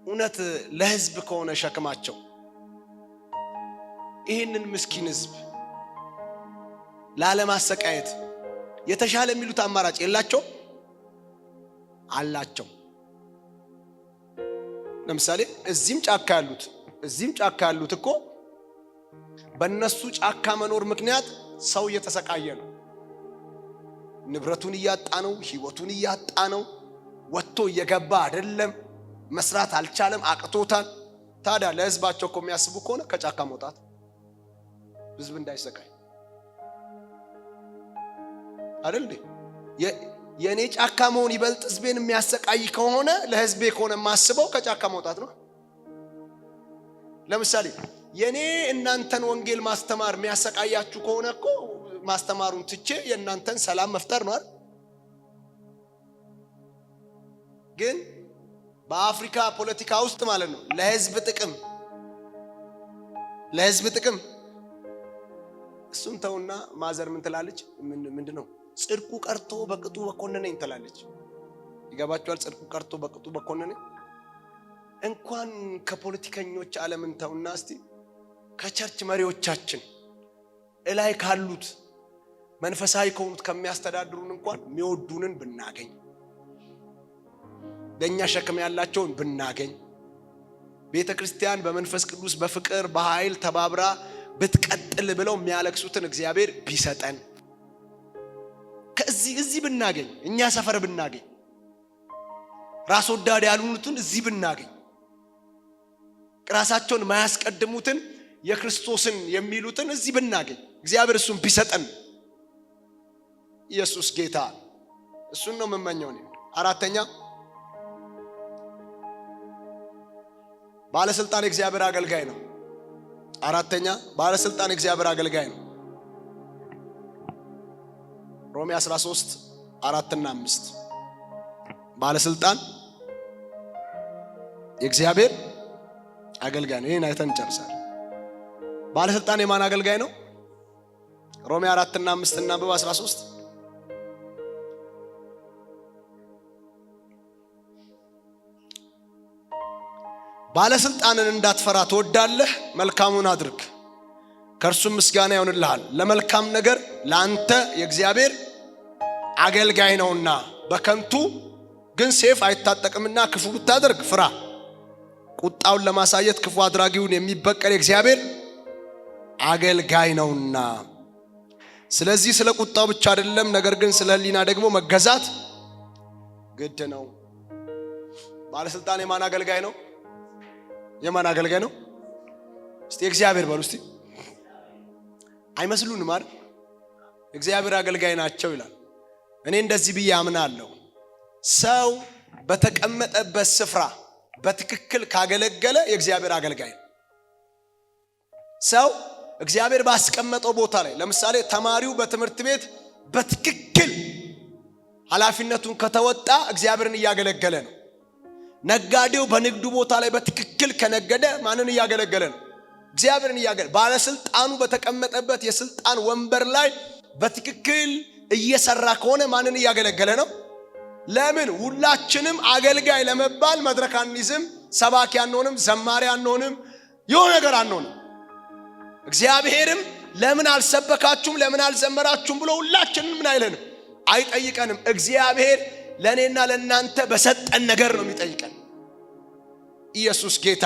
Speaker 1: እውነት ለህዝብ ከሆነ ሸክማቸው ይሄንን ምስኪን ህዝብ ላለማሰቃየት የተሻለ የሚሉት አማራጭ የላቸው አላቸው። ለምሳሌ እዚህም ጫካ ያሉት እኮ በእነሱ ጫካ መኖር ምክንያት ሰው እየተሰቃየ ነው። ንብረቱን እያጣ ነው፣ ህይወቱን እያጣ ነው፣ ወጥቶ እየገባ አይደለም፣ መስራት አልቻለም፣ አቅቶታል። ታዲያ ለህዝባቸው እኮ የሚያስቡ ከሆነ ከጫካ መውጣት ህዝብ እንዳይሰቃይ አይደል እንዴ? የኔ ጫካ መሆን ይበልጥ ህዝቤን የሚያሰቃይ ከሆነ ለህዝቤ ከሆነ ማስበው ከጫካ መውጣት ነው። ለምሳሌ የኔ እናንተን ወንጌል ማስተማር የሚያሰቃያችሁ ከሆነ እኮ ማስተማሩን ትቼ የእናንተን ሰላም መፍጠር ነው አይደል? ግን በአፍሪካ ፖለቲካ ውስጥ ማለት ነው ለህዝብ ጥቅም እሱን ተውና ማዘር ምን ትላለች? ምንድነው ጽድቁ ቀርቶ በቅጡ በኮነነኝ ትላለች። ይገባችኋል? ጽድቁ ቀርቶ በቅጡ በኮነነኝ። እንኳን ከፖለቲከኞች ዓለምን ተውና እስቲ ከቸርች መሪዎቻችን እላይ ካሉት መንፈሳዊ ከሆኑት ከሚያስተዳድሩን እንኳን የሚወዱንን ብናገኝ፣ ለኛ ሸክም ያላቸውን ብናገኝ፣ ቤተክርስቲያን በመንፈስ ቅዱስ በፍቅር በኃይል ተባብራ ብትቀጥል ብለው የሚያለቅሱትን እግዚአብሔር ቢሰጠን፣ ከዚህ ብናገኝ፣ እኛ ሰፈር ብናገኝ፣ ራስ ወዳድ ያሉትን እዚህ ብናገኝ፣ ራሳቸውን ማያስቀድሙትን የክርስቶስን የሚሉትን እዚህ ብናገኝ፣ እግዚአብሔር እሱን ቢሰጠን፣ ኢየሱስ ጌታ እሱን ነው የምመኘው። አራተኛ ባለስልጣን እግዚአብሔር አገልጋይ ነው። ባለስልጣን እግዚአብሔር አገልጋይ ነው። ሮሜ 13 4 እና 5 ባለስልጣን የእግዚአብሔር አገልጋይ ነው። ይሄን አይተን ጨርሰናል። ባለስልጣን የማን አገልጋይ ነው? ሮሜ 4 እና 5 እና 13 ባለስልጣንን እንዳትፈራ ትወዳለህ፣ መልካሙን አድርግ፣ ከእርሱም ምስጋና ይሆንልሃል። ለመልካም ነገር ለአንተ የእግዚአብሔር አገልጋይ ነውና፣ በከንቱ ግን ሰይፍ አይታጠቅምና ክፉ ብታደርግ ፍራ። ቁጣውን ለማሳየት ክፉ አድራጊውን የሚበቀል የእግዚአብሔር አገልጋይ ነውና። ስለዚህ ስለ ቁጣው ብቻ አይደለም፣ ነገር ግን ስለ ሕሊና ደግሞ መገዛት ግድ ነው። ባለስልጣን የማን አገልጋይ ነው? የማን አገልጋይ ነው? እስቲ እግዚአብሔር በሉ እስቲ። አይመስሉንም አይደል? እግዚአብሔር አገልጋይ ናቸው ይላል። እኔ እንደዚህ ብዬ አምናለሁ። ሰው በተቀመጠበት ስፍራ በትክክል ካገለገለ የእግዚአብሔር አገልጋይ ነው። ሰው እግዚአብሔር ባስቀመጠው ቦታ ላይ፣ ለምሳሌ ተማሪው በትምህርት ቤት በትክክል ኃላፊነቱን ከተወጣ እግዚአብሔርን እያገለገለ ነው። ነጋዴው በንግዱ ቦታ ላይ በትክክል ከነገደ ማንን እያገለገለ ነው? እግዚአብሔርን እያገለገለ። ባለስልጣኑ በተቀመጠበት የስልጣን ወንበር ላይ በትክክል እየሰራ ከሆነ ማንን እያገለገለ ነው? ለምን ሁላችንም አገልጋይ ለመባል መድረክ አንይዝም፣ ሰባኪ አንሆንም፣ ዘማሪ አንሆንም፣ የሆነ ነገር አንሆንም። እግዚአብሔርም ለምን አልሰበካችሁም፣ ለምን አልዘመራችሁም ብሎ ሁላችንም ምን አይለንም? አይጠይቀንም። እግዚአብሔር ለእኔና ለእናንተ በሰጠን ነገር ነው የሚጠይቀን። ኢየሱስ ጌታ።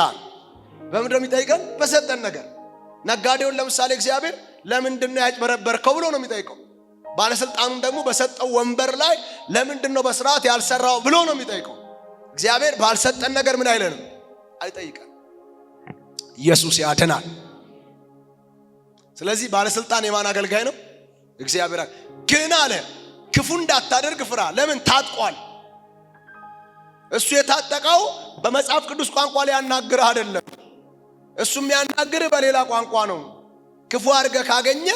Speaker 1: በምንድን ነው የሚጠይቀን? በሰጠን ነገር። ነጋዴውን ለምሳሌ እግዚአብሔር ለምንድነው ያጭበረበርከው ብሎ ነው የሚጠይቀው። ባለስልጣኑን ደግሞ በሰጠው ወንበር ላይ ለምንድነው በስርዓት ያልሰራው ብሎ ነው የሚጠይቀው። እግዚአብሔር ባልሰጠን ነገር ምን አይለንም? አይጠይቀን። ኢየሱስ ያድናል። ስለዚህ ባለስልጣን የማን አገልጋይ ነው? እግዚአብሔር። ግን አለ ክፉ እንዳታደርግ ፍራ። ለምን? ታጥቋል። እሱ የታጠቀው በመጽሐፍ ቅዱስ ቋንቋ ሊያናግርህ አይደለም። እሱ የሚያናግርህ በሌላ ቋንቋ ነው። ክፉ አድርገህ ካገኘ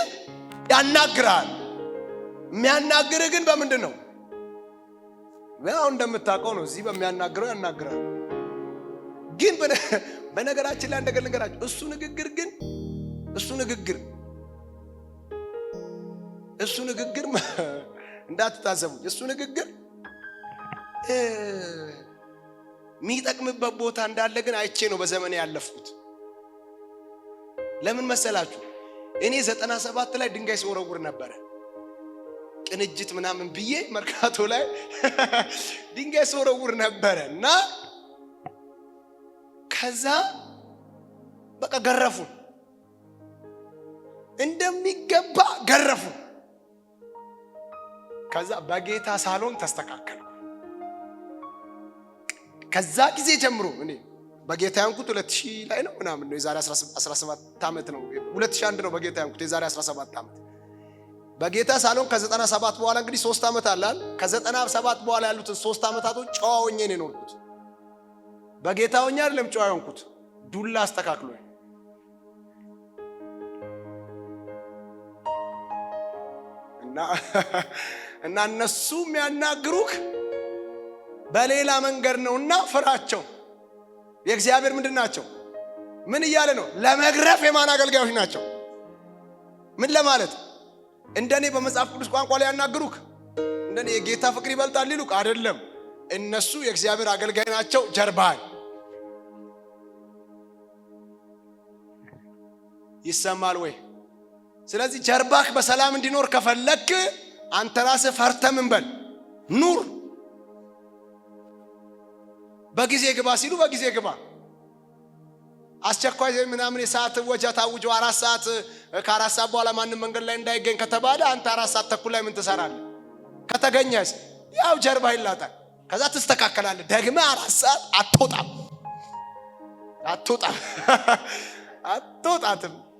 Speaker 1: ያናግርሃል። የሚያናግርህ ግን በምንድን ነው? ያው እንደምታውቀው ነው። እዚህ በሚያናግረው ያናግራል። ግን በነገራችን ላይ እንደገና ልንገራችሁ፣ እሱ ንግግር እንዳትታዘቡ፣ እሱ ንግግር የሚጠቅምበት ቦታ እንዳለ ግን አይቼ ነው በዘመኔ ያለፍኩት። ለምን መሰላችሁ? እኔ 97 ላይ ድንጋይ ሲወረውር ነበረ። ቅንጅት ምናምን ብዬ መርካቶ ላይ ድንጋይ ሲወረውር ነበረ እና ከዛ በቃ ገረፉን፣ እንደሚገባ ገረፉን። ከዛ በጌታ ሳሎን ተስተካከልኩ። ከዛ ጊዜ ጀምሮ እኔ በጌታ ያንኩት 2000 ላይ ነው ምናምን ነው። የዛሬ 17 ዓመት ነው። 2001 ነው በጌታ ያንኩት፣ የዛሬ 17 ዓመት በጌታ ሳሎን። ከ97 በኋላ እንግዲህ 3 ዓመት አላል። ከ97 በኋላ ያሉትን 3 ዓመታቶች ጨዋ ሆኜ ነው የኖርኩት። በጌታ ሆኜ አይደለም ጨዋ የሆንኩት፣ ዱላ አስተካክሎ እና እነሱ የሚያናግሩክ በሌላ መንገድ ነውና ፍራቸው። የእግዚአብሔር ምንድን ናቸው? ምን እያለ ነው? ለመግረፍ የማን አገልጋዮች ናቸው? ምን ለማለት? እንደኔ በመጽሐፍ ቅዱስ ቋንቋ ላይ ያናግሩክ፣ እንደኔ የጌታ ፍቅር ይበልጣል ይሉክ አይደለም። እነሱ የእግዚአብሔር አገልጋይ ናቸው። ጀርባህን ይሰማል ወይ? ስለዚህ ጀርባህ በሰላም እንዲኖር ከፈለክ አንተ ራስህ ፈርተህ ምን በል ኑር። በጊዜ ግባ ሲሉ በጊዜ ግባ። አስቸኳይ ምናምን የሰዓት ወጃ ታውጆ 4 ሰዓት ከ4 ሰዓት በኋላ ማንም መንገድ ላይ እንዳይገኝ ከተባለ አንተ 4 ሰዓት ተኩል ላይ ምን ትሰራለህ? ከተገኘስ ያው ጀርባ ይላጣል። ከዛ ትስተካከላለህ። ደግመህ 4 ሰዓት አትወጣም፣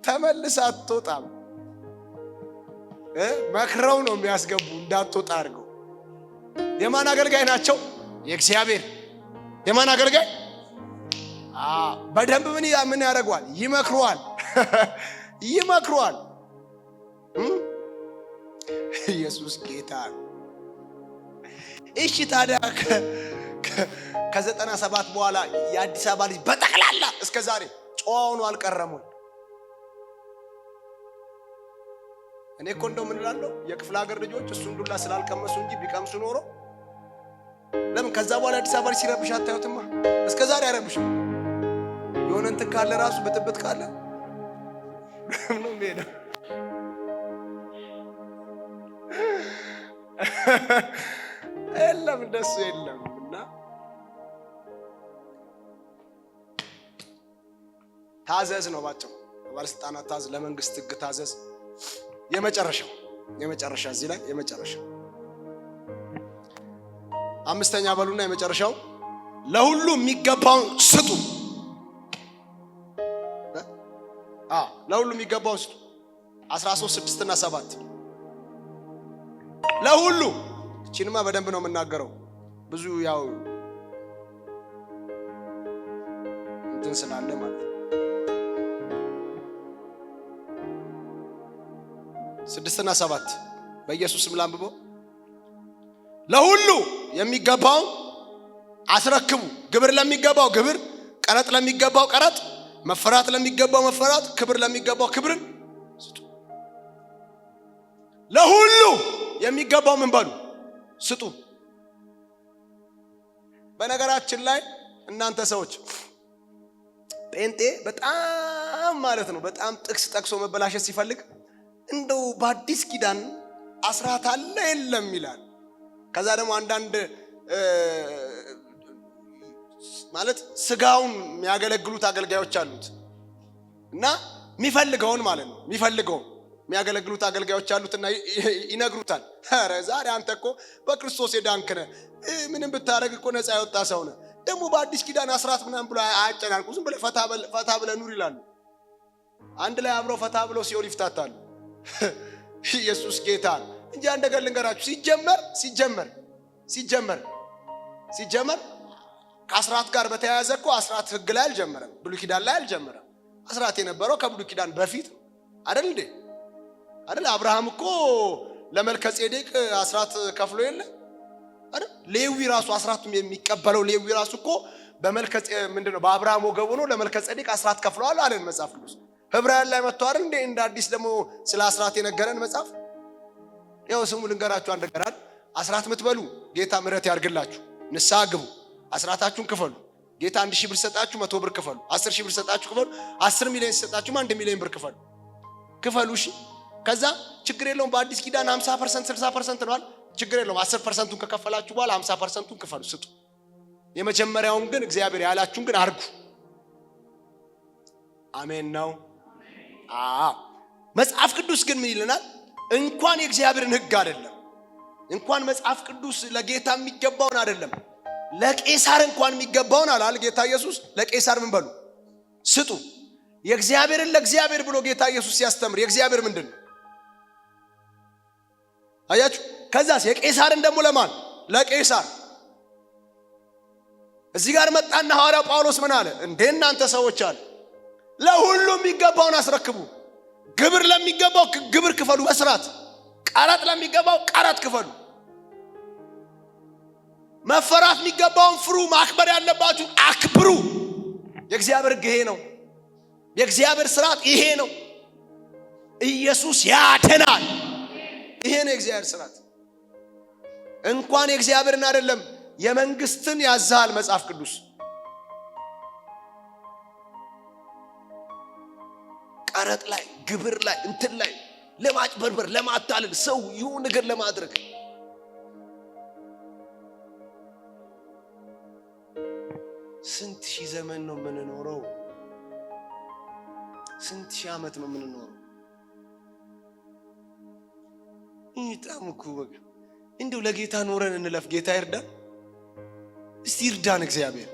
Speaker 1: ተመልሰህ አትወጣም። መክረው ነው የሚያስገቡ እንዳትወጣ አድርገው። የማን አገልጋይ ናቸው? የእግዚአብሔር። የማን አገልጋይ? በደንብ ምን ያደርገዋል? ይመክሯል። ኢየሱስ ጌታ። እሺ ታዲያ ከ97 በኋላ የአዲስ አበባ ልጅ በጠቅላላ እስከ ዛሬ ጨዋ ሆኖ አልቀረም? እኔ እኮ እንደው ምን እላለሁ፣ የክፍለ ሀገር ልጆች እሱን ዱላ ስላልቀመሱ እንጂ ቢቀምሱ ኖሮ ለምን ከዛ በኋላ አዲስ አበባ ሲረብሽ አታዩትማ? እስከ ዛሬ አይረብሽም። የሆነ እንትን ካለ ራሱ ብጥብጥ ካለ ነው የሚሄደው። የለም እንደሱ የለም። እና ታዘዝ ነው ባጭሩ። ባለስልጣናት ታዘዝ፣ ለመንግስት ህግ ታዘዝ። የመጨረሻ እዚህ ላይ የመጨረሻው 5ኛ በሉና የመጨረሻው ለሁሉ የሚገባውን ስጡ። ለሁሉ የሚገባውን ስጡ። 13:6 እና 7 ለሁሉ። እቺንማ በደንብ ነው የምናገረው። ብዙ ያው እንትን ስላለ ማለት 6 እና 7 በኢየሱስ ስም ላንብበው። ለሁሉ የሚገባው አስረክቡ። ግብር ለሚገባው ግብር፣ ቀረጥ ለሚገባው ቀረጥ፣ መፈራት ለሚገባው መፈራት፣ ክብር ለሚገባው ክብርን ስጡ። ለሁሉ የሚገባው ምን በሉ ስጡ። በነገራችን ላይ እናንተ ሰዎች ጴንጤ በጣም ማለት ነው በጣም ጥቅስ ጠቅሶ መበላሸት ሲፈልግ እንደው በአዲስ ኪዳን አስራት አለ የለም ይላል። ከዛ ደግሞ አንዳንድ ማለት ስጋውን የሚያገለግሉት አገልጋዮች አሉት እና የሚፈልገውን ማለት ነው የሚያገለግሉት አገልጋዮች አሉትና ይነግሩታል። ኧረ ዛሬ አንተ እኮ በክርስቶስ የዳንክ ነህ፣ ምንም ብታረግ እኮ ነፃ ያወጣ ሰው ነህ። ደግሞ በአዲስ ኪዳን አስራት ምናምን ብሎ አያጨናንቁ፣ ዝም ብለህ ፈታ ብለህ ኑር ይላሉ። አንድ ላይ አብረው ፈታ ብለው ሲኦል ይፍታታሉ። ኢየሱስ ጌታ እንጂ አንድ ነገር ልንገራችሁ። ሲጀመር ከአስራት ጋር በተያያዘ እኮ አስራት ህግ ላይ አልጀመረም፣ ብሉይ ኪዳን ላይ አልጀመረም። አስራት የነበረው ከብሉይ ኪዳን በፊት ነው አይደል እንዴ? አይደል? አብርሃም እኮ ለመልከ ጼዴቅ አስራት ከፍሎ የለ አይደል? ሌዊ ራሱ አስራቱም የሚቀበለው ሌዊ ራሱ እኮ ምንድነው በአብርሃም ወገብ ሆኖ ለመልከጼዴቅ አስራት ከፍለዋል አለን መጽሐፍ ቅዱስ። ዕብራውያን ላይ መጥቶ አይደል እንደ አዲስ ደግሞ ስለ አስራት የነገረን መጽሐፍ። ያው ስሙ ልንገራችሁ አንድ ነገር አይደል? አስራት የምትበሉ ጌታ ምሕረት ያርግላችሁ፣ ንስሐ ግቡ፣ አስራታችሁን ክፈሉ። ጌታ 1000 ብር ሰጣችሁ 100 ብር ክፈሉ። 10000 ብር ሰጣችሁ ክፈሉ። 10 ሚሊዮን ሰጣችሁ 1 ሚሊዮን ብር ክፈሉ። እሺ ከዛ ችግር የለውም። በአዲስ ኪዳን 50% 60% ነው አይደል? ችግር የለውም። 10%ን ከከፈላችሁ በኋላ 50%ን ክፈሉ፣ ስጡ። የመጀመሪያውን ግን እግዚአብሔር ያላችሁን ግን አርጉ። አሜን ነው። መጽሐፍ ቅዱስ ግን ምን ይለናል? እንኳን የእግዚአብሔርን ሕግ አይደለም፣ እንኳን መጽሐፍ ቅዱስ ለጌታ የሚገባውን አይደለም፣ ለቄሳር እንኳን የሚገባውን አላል ጌታ ኢየሱስ። ለቄሳር ምን በሉ? ስጡ። የእግዚአብሔርን ለእግዚአብሔር ብሎ ጌታ ኢየሱስ ሲያስተምር የእግዚአብሔር ምንድነው? አያችሁ? ከዛስ የቄሳርን ደግሞ ለማን? ለቄሳር። እዚህ ጋር መጣና ሐዋርያው ጳውሎስ ምን አለ? እንዴ እናንተ ሰዎች አለ ለሁሉም የሚገባውን አስረክቡ። ግብር ለሚገባው ግብር ክፈሉ በስርዓት፣ ቀረጥ ለሚገባው ቀረጥ ክፈሉ። መፈራት የሚገባውን ፍሩ፣ ማክበር ያለባችሁ አክብሩ። የእግዚአብሔር ሕግ ይሄ ነው። የእግዚአብሔር ስርዓት ይሄ ነው። ኢየሱስ ያድናል። ይሄ ነው የእግዚአብሔር ስርዓት። እንኳን የእግዚአብሔርን አይደለም የመንግስትን ያዛል መጽሐፍ ቅዱስ። ቀረጥ ላይ፣ ግብር ላይ፣ እንትን ላይ ለማጭበርበር፣ ለማታለል፣ ሰው ይሁን ነገር ለማድረግ ስንት ሺህ ዘመን ነው የምንኖረው? ስንት ሺህ ዓመት ነው የምንኖረው? በጣም እኮ በቃ እንደው ለጌታ ኖረን እንለፍ። ጌታ ይርዳን። እስቲ ይርዳን እግዚአብሔር።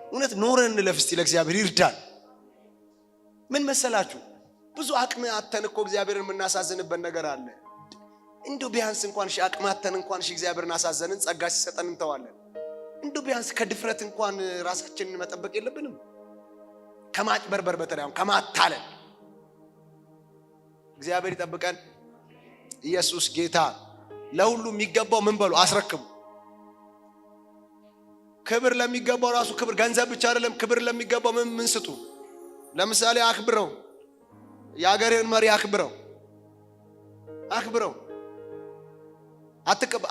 Speaker 1: እውነት ኖረን እንለፍ እስቲ፣ ለእግዚአብሔር ይርዳን። ምን መሰላችሁ? ብዙ አቅም አተን እኮ እግዚአብሔርን የምናሳዝንበት ነገር አለ። እንደው ቢያንስ እንኳን አቅም አተን እንኳን እግዚአብሔርን አሳዘንን፣ ጸጋ ሲሰጠን እንተዋለን። እንደው ቢያንስ ከድፍረት እንኳን ራሳችንን መጠበቅ የለብንም? ከማጭበርበር በተለይ ከማታለል እግዚአብሔር ይጠብቀን። ኢየሱስ ጌታ። ለሁሉ የሚገባው ምን በሉ? አስረክቡ። ክብር ለሚገባው ራሱ ክብር፣ ገንዘብ ብቻ አይደለም። ክብር ለሚገባው ምን ስጡ? ለምሳሌ አክብረው፣ የአገሬን መሪ አክብረው።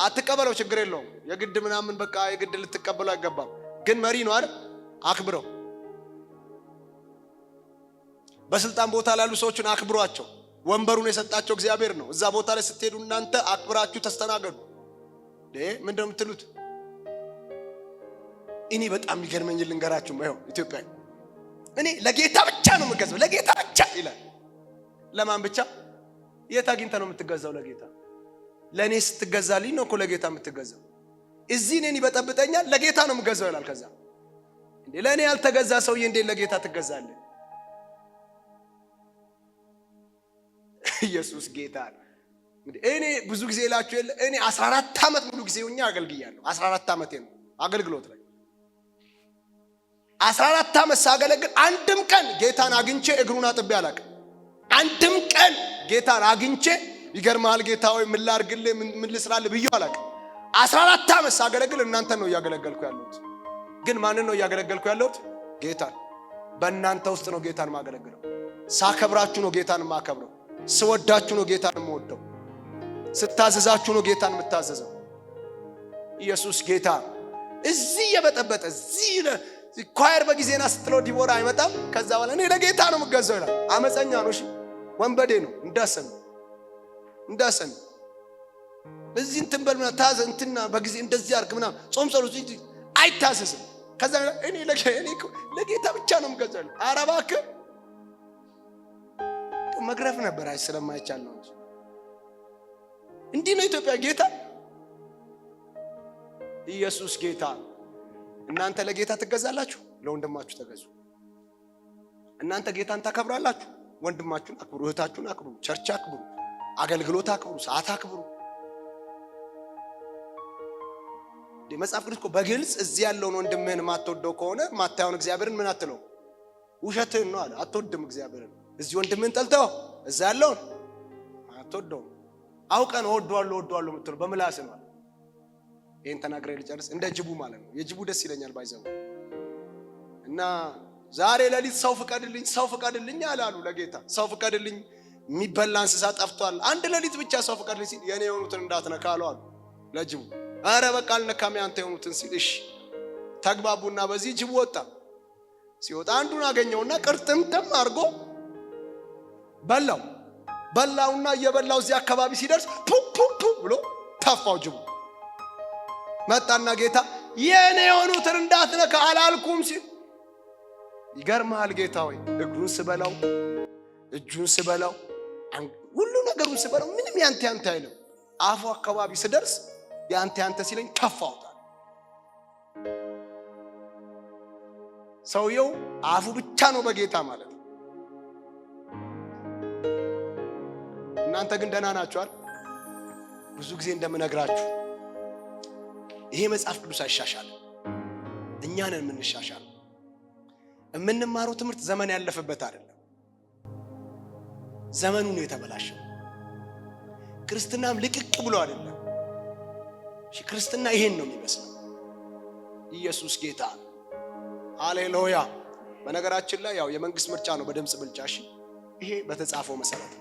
Speaker 1: አትቀበለው፣ ችግር የለውም። የግድ ምናምን በቃ የግድ ልትቀበለው አይገባም። ግን መሪ ነው አይደል? አክብረው። በስልጣን ቦታ ላሉ ሰዎችን አክብሯቸው። ወንበሩን የሰጣቸው እግዚአብሔር ነው። እዛ ቦታ ላይ ስትሄዱ እናንተ አክብራችሁ ተስተናገዱ። ምንድነው የምትሉት? እኔ በጣም የሚገርመኝ ልንገራችሁ። ይኸው ኢትዮጵያ እኔ ለጌታ ብቻ ነው የምገዛው፣ ለጌታ ብቻ ይላል። ለማን ብቻ? የት አግኝተህ ነው የምትገዛው? ለጌታ። ለእኔ ስትገዛልኝ ነው እኮ ለጌታ የምትገዛው። እዚህ እኔን ይበጠብጠኛል፣ ለጌታ ነው የምገዛው ይላል። ከዛ እንዴ ለእኔ ያልተገዛ ሰውዬ እንዴት ለጌታ ትገዛለህ? ኢየሱስ ጌታ ነው። እኔ ብዙ ጊዜ እላችሁ የለ እኔ 14 ዓመት ሙሉ ጊዜ ሆኜ አገልግያለሁ። 14 ዓመቴ ነው አገልግሎት ላይ 14 ዓመት ሳገለግል አንድም ቀን ጌታን አግኝቼ እግሩን አጥቤ አላውቅም። አንድም ቀን ጌታን አግኝቼ ይገርማል ጌታ ሆይ ምን ላድርግልህ ምን ልስራልህ ብዬ አላውቅም። 14 ዓመት ሳገለግል እናንተን ነው እያገለገልኩ ያለሁት። ግን ማንን ነው እያገለገልኩ ያለሁት? ጌታን። በእናንተ ውስጥ ነው ጌታን ማገለግለው። ሳከብራችሁ ነው ጌታን ማከብረው። ስወዳችሁ ነው ጌታን የምወደው። ስታዘዛችሁ ነው ጌታን የምታዘዘው። ኢየሱስ ጌታ። እዚህ የበጠበጠ እዚህ ኳየር በጊዜና ስትለው ዲቦራ አይመጣም። ከዛ በኋላ እኔ ለጌታ ነው የምገዛው ይላል። አመፀኛ ነው። እሺ ወንበዴ ነው። እንዳሰም እዚህ እንትን በል ምናምን ታዘ እንትና በጊዜ እንደዚህ አድርግ ምናምን ጾም ጸሎት አይታዘዝም። ከዛ እኔ ለጌታ ብቻ ነው የምገዛው ይላል። ኧረ እባክህ መግረፍ ነበር ስለማይቻል ነው እንጂ እንዲህ ነው ኢትዮጵያ። ጌታ ኢየሱስ ጌታ። እናንተ ለጌታ ትገዛላችሁ፣ ለወንድማችሁ ተገዙ። እናንተ ጌታን ታከብራላችሁ፣ ወንድማችሁን አክብሩ፣ እህታችሁን አክብሩ፣ ቸርች አክብሩ፣ አገልግሎት አክብሩ፣ ሰዓት አክብሩ። መጽሐፍ ቅዱስ እኮ በግልጽ እዚህ ያለውን ወንድምህን ማትወደው ከሆነ ማታየውን እግዚአብሔርን ምን አትለው? ውሸትህን ነው አለ። አትወድም እግዚአብሔርን። እዚህ ወንድምህን ጠልተው እዛ ያለውን አትወደውም። አውቀን እወደዋለሁ የምትለው በምላስ ነው። ይሄን ተናግሬ ልጨርስ። እንደ ጅቡ ማለት ነው። የጅቡ ደስ ይለኛል ባይዘው እና ዛሬ ሌሊት ሰው ፍቀድልኝ አላሉ ለጌታ። ሰው ፍቀድልኝ፣ የሚበላ እንስሳ ጠፍቷል፣ አንድ ሌሊት ብቻ ሰው ፍቀድልኝ ሲል የኔ የሆኑትን እንዳትነካ አሉ ለጅቡ። አረ በቃ አልነካም ያንተ የሆኑትን ሲል እሺ ተግባቡና በዚህ ጅቡ ወጣ። ሲወጣ አንዱን አገኘውና ቅርጥምጥም አድርጎ በላውና እየበላው እዚህ አካባቢ ሲደርስ ፑ ብሎ ተፋው ጅቡ። መጣና ጌታ የኔ የሆኑትን እንዳትነካ አላልኩም ሲል ይገርማል ጌታ ሆይ እግሩን ስበላው እጁን ስበላው ሁሉ ነገሩን ስበላው ምንም ያንተ አይለው። አፉ አካባቢ ስደርስ ያንተ ሲለኝ ተፋውታል። ሰውየው አፉ ብቻ ነው በጌታ ማለት ነው። እናንተ ግን ደህና ናችኋል? ብዙ ጊዜ እንደምነግራችሁ ይሄ መጽሐፍ ቅዱስ አይሻሻልም፣ እኛ ነን የምንሻሻለው። የምንማረው ትምህርት ዘመን ያለፈበት አይደለም፣ ዘመኑ ነው የተበላሸው። ክርስትናም ልቅቅ ብሎ አይደለም። ክርስትና ይሄን ነው የሚመስለው። ኢየሱስ ጌታ፣ ሃሌሉያ። በነገራችን ላይ ያው የመንግስት ምርጫ ነው በድምጽ ብልጫ። እሺ ይሄ በተጻፈው መሰረት